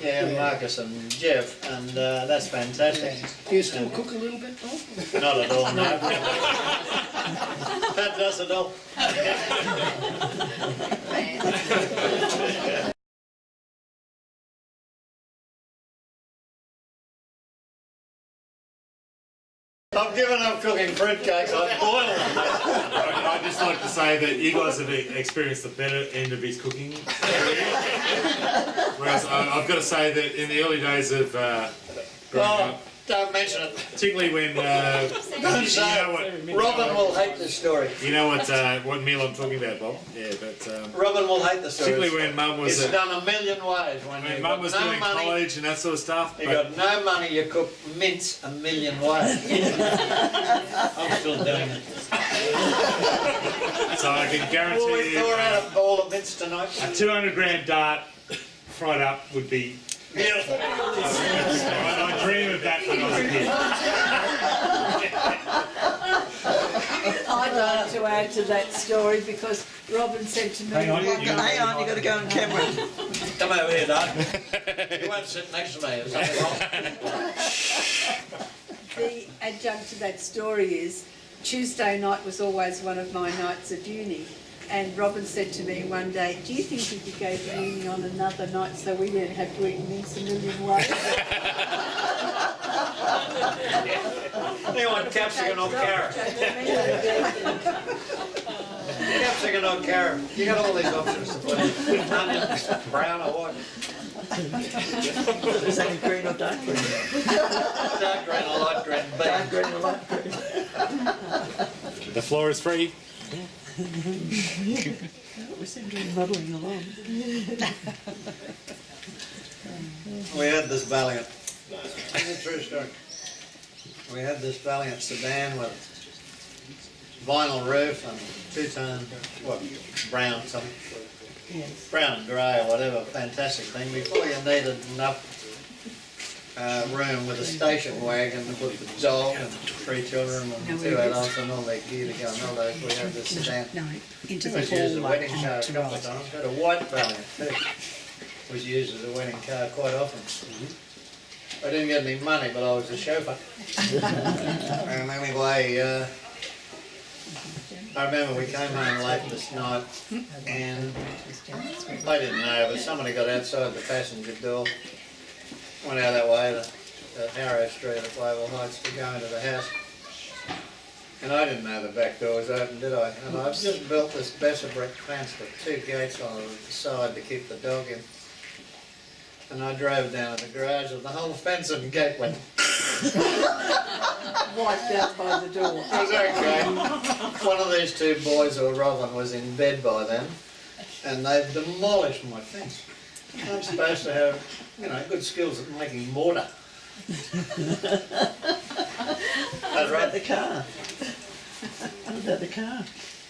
yeah, Marcus and Jeff, and that's fantastic. Do you still cook a little bit, Paul? Not at all, no. That does it all. I've given up cooking fruitcakes, I boil them. I'd just like to say that you guys have experienced the better end of his cooking career. Whereas I've got to say that in the early days of growing up, Don't mention it. particularly when Don't say it. Robin will hate this story. you know what meal I'm talking about, Bob. Yeah, but Robin will hate the story. particularly when Mum was It's done a million ways. when Mum was doing college and that sort of stuff. You But got no money, you cook mince a million ways. I'm still doing it. so I can Well, guarantee we you, thaw out a bowl of mince tonight. a 200-gram dart fried up would be. Beautiful. I dream of that when I was a kid. I'd like to add to that story because Robin said to me... Hang on, Hang on, you've got to go on camera. Come over here, Doug. You won't sit next to me. Is something wrong? The adjunct to that story is Tuesday night was always one of my nights at uni. And Robin said to me one day, do you think you could go to uni on another night so we don't have to eat mince a million ways? You want capsicum or carrot? Capsicum or carrot. You got all these options to put in. Onion, brown or white. Is that green or dark green? Dark green or light green. Dark green or light green? The floor is free. We seem to be muddling along. We had this Valiant. It's a true story. We had this Valiant sedan with vinyl roof and two-tone, brown something. Yes. Brown and grey or whatever, fantastic thing. Before you needed enough room with a station wagon with the dog and 3 children and 2 adults and all their gear to go on holidays, we had this sedan. No, into It the was used as a hall wedding like car a to couple of right. times. Had a white Valiant too. Was used as a wedding car quite often. I didn't get any money, but I was a chauffeur. And anyway, I remember we came home late this night and I didn't know, but somebody got outside the passenger door, went out that way to Harrow Street at Pullenvale Heights to go into the house. And I didn't know the back door was open, did I? And I've just built this Besser brick fence with 2 gates on the side to keep the dog in. And I drove down to the garage and the whole fence and gate went Wiped out by the door. It was okay. One of these 2 boys, or Robin, was in bed by then, and they've demolished my fence. I'm supposed to have, good skills at making mortar. That's right. The car. What about the car?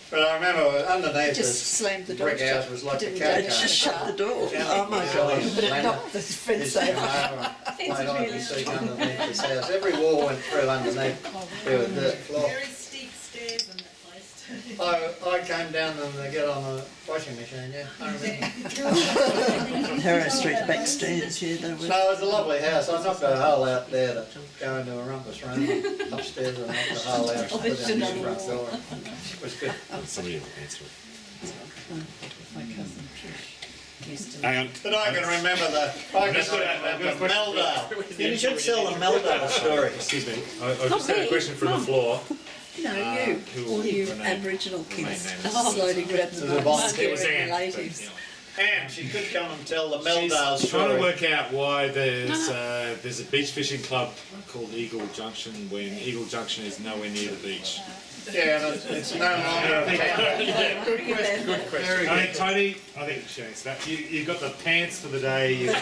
But I remember underneath Just this slammed the door brick house shut. was like a Didn't cat it just shut the door? Oh my God. But it knocked the fence over. Made Ivy seek underneath this house. Every wall went through underneath. There was dirt floor. Very steep stairs in that place. I came down and they get on the washing machine, yeah. I remember. Harrow Street backstairs, yeah, they were. No, it was a lovely house. I knocked a hole out there to go into a rumpus room upstairs and knocked a hole out to put down the front door. It was good. Somebody will answer it. My cousin Trish used to. Hang on. But I can remember the Meldale. You should tell the Meldale story. Excuse me. I just had a question from the floor. No, you, all you Aboriginal kids, slowly grabbing So the the volunteer mics, was scaring relatives. And she could come and tell the She's Meldale story. trying to work out why there's a beach fishing club called Eagle Junction when Eagle Junction is nowhere near the beach. Yeah, and it's no longer a town. Good question. I think Tony, I think she answered that. You've got the pants for the day. and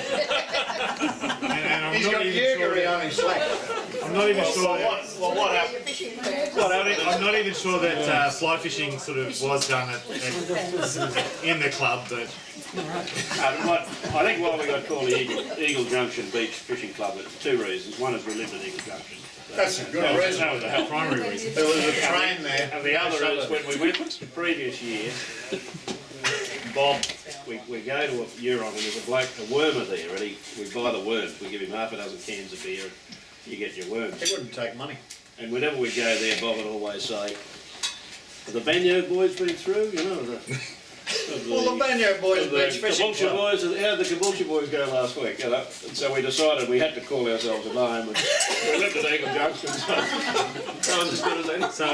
I'm He's not got even Ugury sure on his slack. I'm not even sure that. What happened? I'm not even sure that fly fishing sort of was done in the club, but. I think why we got called the Eagle Junction Beach Fishing Club, there's two reasons. One is we lived at Eagle Junction. That's a good reason. That was the primary reason. There was a train there. And the other is when we went the previous year, Bob, we go to a Huron and there's a bloke, a wormer there, and we buy the worms. We give him half a dozen cans of beer and you get your worms. He wouldn't take money. And whenever we go there, Bob would always say, "Have the Banyo boys been through?" You know, Well, the Banyo boys beach fishing Caboolture club. boys, how did the Caboolture boys go last week? You know? And so we decided we had to call ourselves a name. And we lived at Eagle Junction, so that was as good as any. So,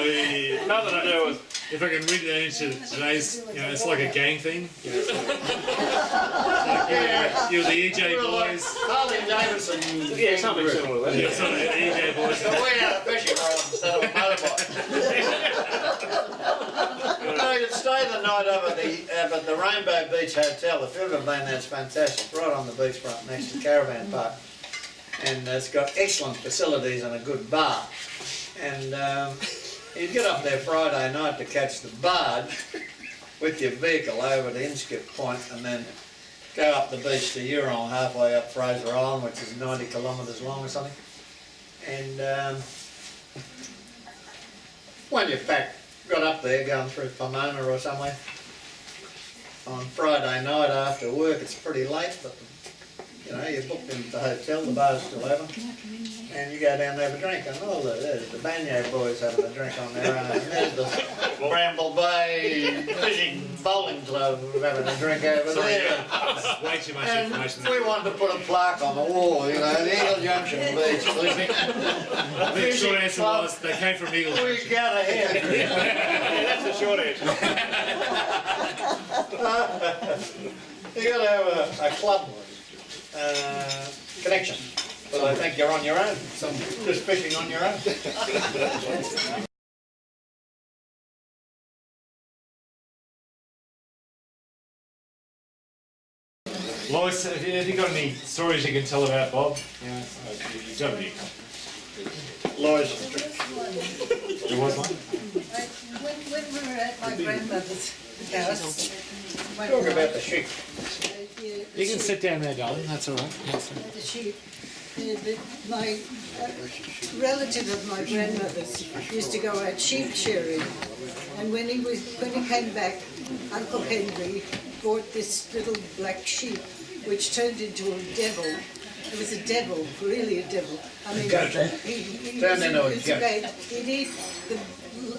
Nothing to do with. if I can read it into today's, it's like a gang thing. It's like you're the EJ boys. Harley Davidson. Yeah, something similar to that. Yeah, so the EJ boys. So we had a fishing rod instead of a motorbike. No, you'd stay the night over at the Rainbow Beach Hotel. If you've ever been there, it's fantastic. Right on the beachfront next to Caravan Park. And it's got excellent facilities and a good bar. And you'd get up there Friday night to catch the barge with your vehicle over to Inskip Point and then go up the beach to Huron, halfway up Fraser Island, which is 90 kilometres long or something. And when you got up there going through Pomona or somewhere on Friday night after work, it's pretty late, but you know, you're booked into the hotel, the bar's still open, and you go down and have a drink, and there's the Banyo boys having a drink on their own, and there's the Bramble Bay Fishing Bowling Club having a drink over there. Way too much And information. we wanted to put a plaque on the wall, you know, the Eagle Junction Beach. I think the short answer was they came from Eagle We Junction. got ahead. Yeah, that's the short answer. You got to have a club connection, but I think you're on your own. Just fishing on your own. Lois, have you got any stories you can tell about Bob? Yeah, you've got to be a couple. Lois. There was one? When we were at my grandmother's house. Talk about the sheep. You can sit down there, darling. That's all right. The sheep. My relative of my grandmother's used to go out sheep shearing, and when he came back, Uncle Henry bought this little black sheep, which turned into a devil. It was a devil, really a devil. I mean, he Turned into a was goat. great. He'd eat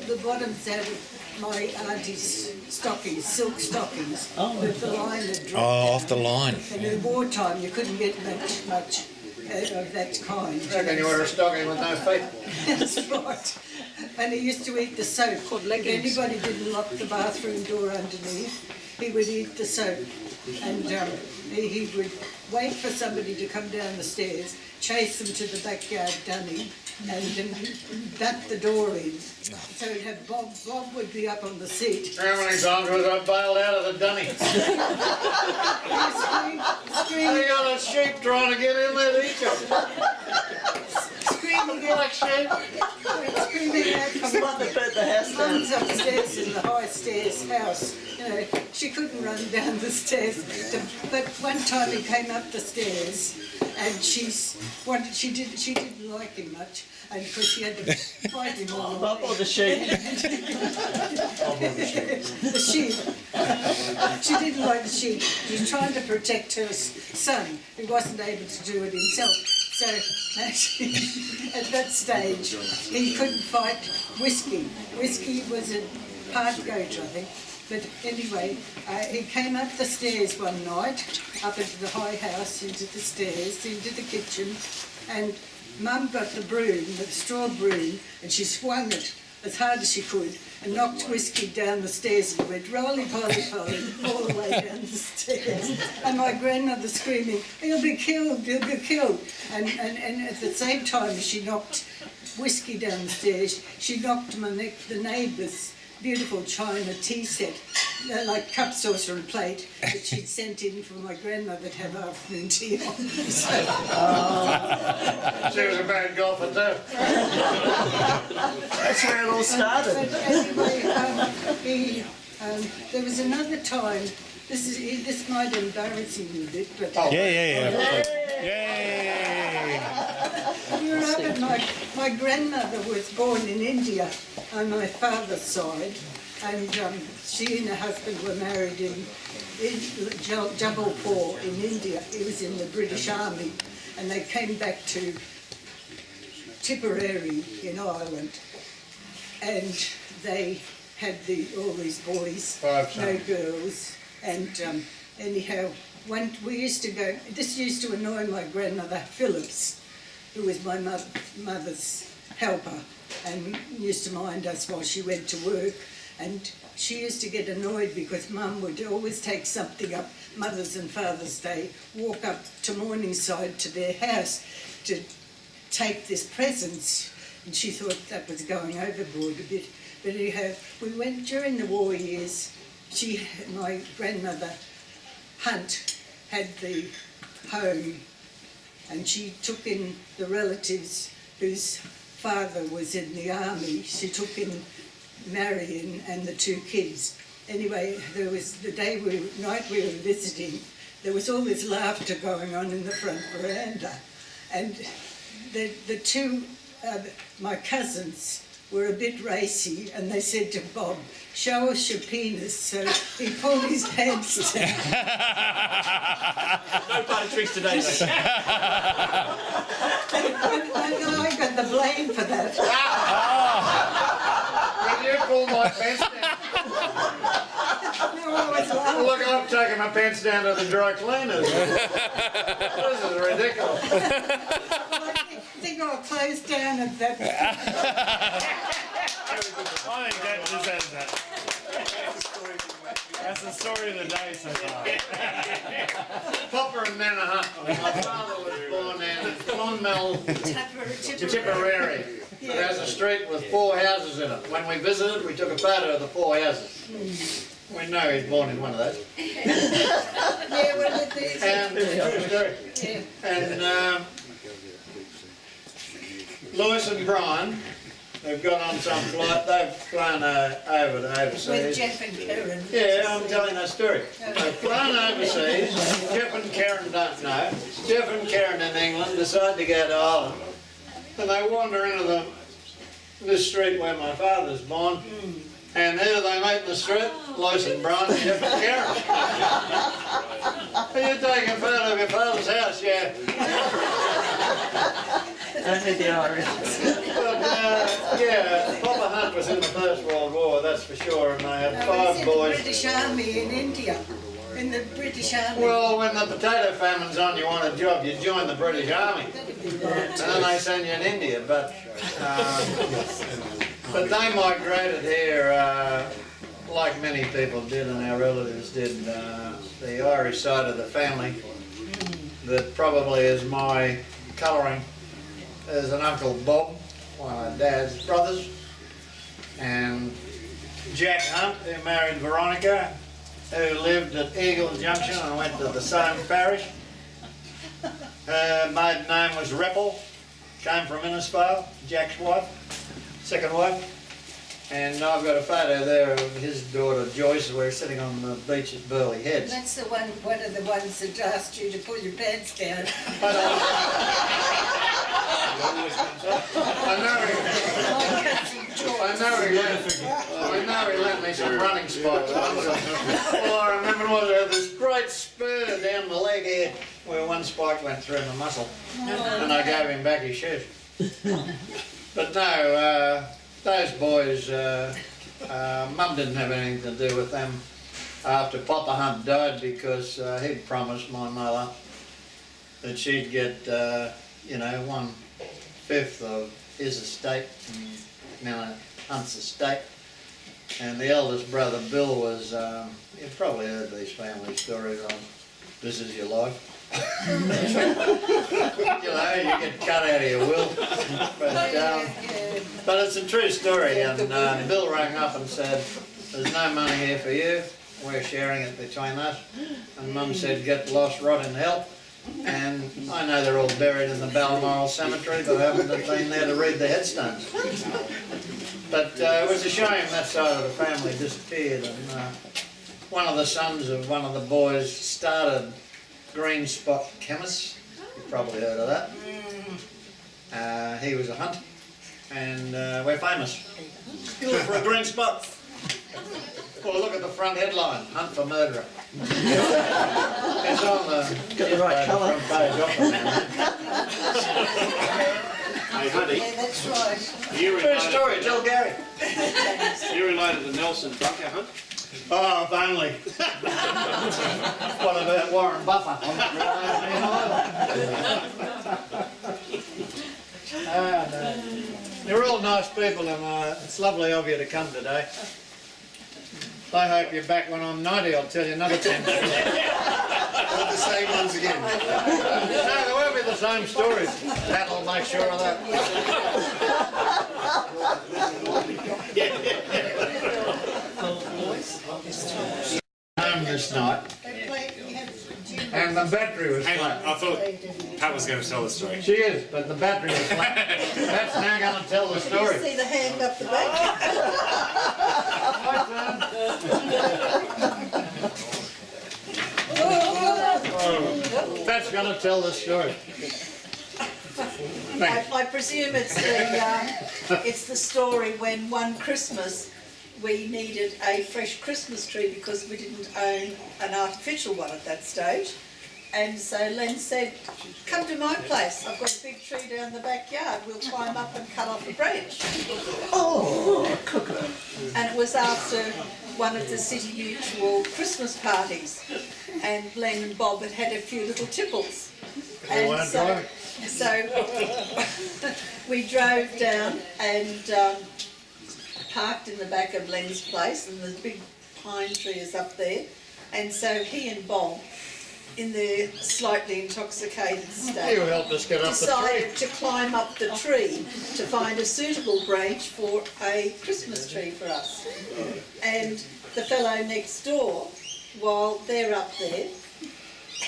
the bottoms out of my auntie's stockings, silk stockings, with the line had dropped Off the down. line. And in wartime, you couldn't get much of that kind. I reckon you wear a stocking with no feet. That's right. And he used to eat the soap. If anybody didn't lock the bathroom door underneath, he would eat the soap. And he would wait for somebody to come down the stairs, chase them to the backyard dunny, and bat the door in. So he'd have Bob would be up on the seat. How many times was I bailed out of the dunny? They got a sheep trying to get in there to eat you. Screaming Like sheep. screaming out from Mother burnt the house down. Mum's upstairs in the high stairs house. You know, she couldn't run down the stairs. But one time he came up the stairs, and she didn't like him much, and because she had to fight him all the Bob way. or the sheep? The sheep. She didn't like the sheep. She was trying to protect her son, who wasn't able to do it himself. So at that stage, he couldn't fight Whiskey. Whiskey was a part goat, I think. But anyway, he came up the stairs one night, up into the high house, into the stairs, into the kitchen, and Mum got the broom, the straw broom, and she swung it as hard as she could and knocked Whiskey down the stairs and went roly-poly-poly all the way down the stairs. And my grandmother screaming, "He'll be killed, he'll be killed." And at the same time as she knocked Whiskey down the stairs, she knocked the neighbour's beautiful china tea set, like cup, saucer and plate, that she'd sent in for my grandmother to have afternoon tea on. So, She was a bad golfer too. that's where it all started. But anyway, there was another time, this might embarrass you a bit, but we were up at my grandmother was born in India on my father's side, and she and her husband were married in Jabalpur in India. He was in the British Army, and they came back to Tipperary in Ireland, and they had all these boys, no girls, and anyhow, when we used to go, this used to annoy my grandmother Phillips, who was my mother's helper and used to mind us while she went to work. And she used to get annoyed because Mum would always take something up Mother's and Father's Day, walk up to Morningside to their house to take this presents. And she thought that was going overboard a bit. But anyhow, we went during the war years. My grandmother Hunt had the home, and she took in the relatives whose father was in the army. She took in Marion and the two kids. Anyway, there was the night we were visiting, there was all this laughter going on in the front veranda, and the two my cousins were a bit racy, and they said to Bob, "Show us your penis." So he pulled his pants down. No party tricks today, though. And I got the blame for that. When you pull my pants down. No, I was laughing. Look, I'm taking my pants down to the dry cleaners. This is ridiculous. I think I'll close down at that. I think that deserves that. That's the story of the day so far. Popper and Nana Hunt. My father was born in Pullenvale, Tipperary. It has a street with 4 houses in it. When we visited, we took a photo of the 4 houses. We know he's born in one of those. Yeah, well, And true story. And Lewis and Brian, they've got on some flight. They've flown over to overseas. with Jeff and Karen. Yeah, I'm telling that story. They've flown overseas. Jeff and Karen don't know. Jeff and Karen in England decide to go to Ireland, and they wander into this street where my father's born. And who do they meet in the street? Lewis and Brian and Jeff and Karen. Are you taking a photo of your father's house? Yeah. Only the Irish. But yeah, Papa Hunt was in the First World War, that's for sure, and they had I 5 was in the boys. British Army in India. In the British Army. Well, when the potato famine's on, you want a job, you join the British Army. And then they send you in India, but they migrated here like many people did and our relatives did. The Irish side of the family, that probably is my colouring, is an Uncle Bob, one of my dad's brothers, and Jack Hunt, who married Veronica, who lived at Eagle Junction and went to the same parish. Her maiden name was Reppel, came from Innisfail, Jack's wife, second wife. And I've got a photo there of his daughter Joyce. We're sitting on the beach at Burley Heads. That's the one of the ones that asked you to pull your pants down. I know. My cousin George. I know he lent me some running spots. Oh, I remember I had this great spur down my leg here where one spike went through my muscle. And I gave him back his shoes. But no, those boys, Mum didn't have anything to do with them after Papa Hunt died because he'd promised my mother that she'd get, you know, 1/5 of his estate, now Hunt's estate. And the eldest brother, Bill, was, you've probably heard these family stories on This Is Your Life. You know, you get cut out of your will. But it's a true story, and Bill rang up and said, there's no money here for you, we're sharing it between us. And Mum said, get lost, rot in hell. And I know they're all buried in the Balmoral Cemetery, but I haven't been there to read the headstones. But it was a shame that side of the family disappeared, and one of the sons of one of the boys started Green Spot Chemists. You've probably heard of that. He was a Hunt, and we're famous. You look for a green spot. Well, look at the front headline, Hunt for Murderer. It's on the right colour. Hey, Hunty. Yeah, that's right. True story, tell Gary. You related to Nelson Bunker, Hunt? Oh, if only. What about Warren Buffett? No. You're all nice people, and it's lovely of you to come today. I hope you're back when I'm 90, I'll tell you another 10 stories. Not the same ones again. No, they won't be the same stories. That'll make sure of that. Home this night, and the battery was Hang on, flat. I thought Pat was going to tell the story. She is, but the battery was flat. That's now going to tell the story. See the hand up the back? That's going to tell the story. I presume it's the story when one Christmas we needed a fresh Christmas tree because we didn't own an artificial one at that stage. And so Len said, come to my place, I've got a big tree down the backyard, we'll climb up and cut off a branch. Oh, and it was after one of the City Mutual Christmas parties, and Len and Bob had had a few little tipples. And so we drove down and parked in the back of Len's place, and the big pine tree is up there. And so he and Bob, in their slightly intoxicated state, You helped us get up the tree. decided to climb up the tree to find a suitable branch for a Christmas tree for us. And the fellow next door, while they're up there,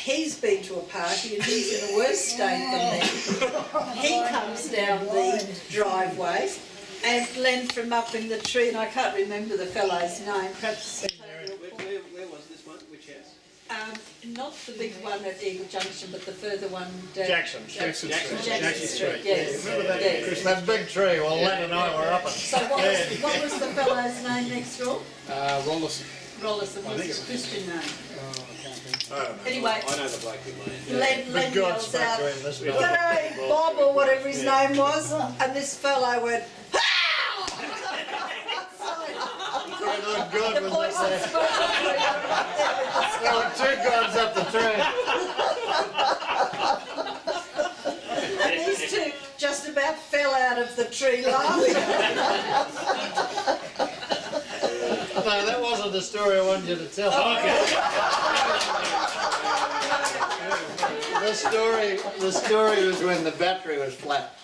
he's been to a party and he's in a worse state than them. He comes down the driveway, and Len from up in the tree, and I can't remember the fellow's name, perhaps... Where was this one? Which house? Not the big one at Eagle Junction, but the further one down... Jackson Street, Street. yes. Remember that, Yes. that big tree? Well, Len and I were up it. So what was the fellow's name next door? Rollison. Rollison was his Christian name. Anyway, I know the bloke who made it. Len God yells spoke out, to him this "G'day, night. Bob," or whatever his name was, and this fellow went, Good, good the was boys up had there. spoken to him right there with the There were two gods up the tree. and these two just about fell out of the tree laughing. No, that wasn't the story I wanted you to tell. The story was when the battery was flat.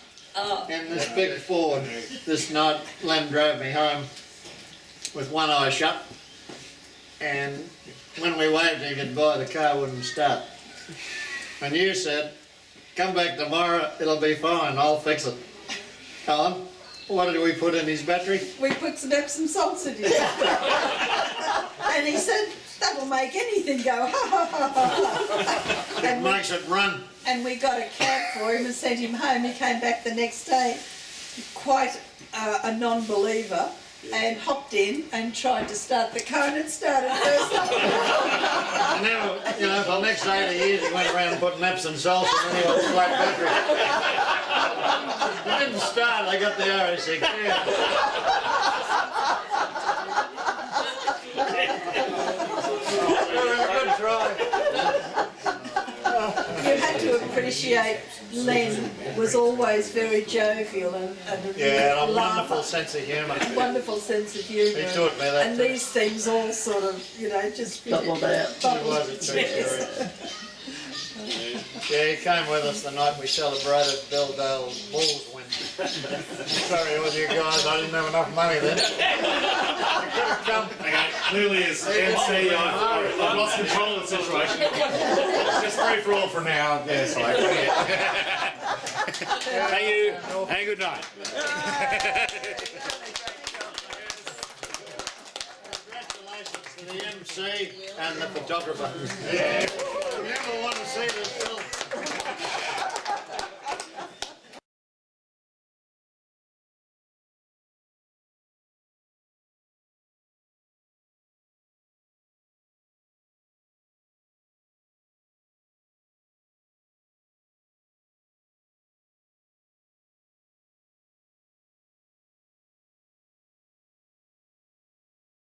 In this big Ford, this night, Len drove me home with one eye shut, and when we waved him goodbye, the car wouldn't start. And you said, come back tomorrow, it'll be fine, I'll fix it. Helen, what did we put in his battery? We put some Epsom salts in it. And he said, that'll make anything go ha ha ha ha. It makes it run. And we got a cab for him and sent him home. He came back the next day. quite a non-believer and hopped in and tried to start the car and started first. And then, you know, for the next 80 years he went around putting Epsom salts and then he was flat battery. It didn't start, I got the RS6. Good try. You had to appreciate Len was always very jovial and Yeah, and a laugher. wonderful sense of humour. Wonderful sense of humour. He taught me that And too. these things all sort of, you know, just Bubbled out. It was a true story. Yeah, he came with us the night we celebrated Bill Dale's Bulls win. Sorry with you guys, I didn't have enough money then. You could have come. Okay, clearly as MC, I've lost control of the situation. It's just free for all for now. Yes, Thank you, and good night. Congratulations to the MC and the photographer. Yeah. If you ever want to see this film,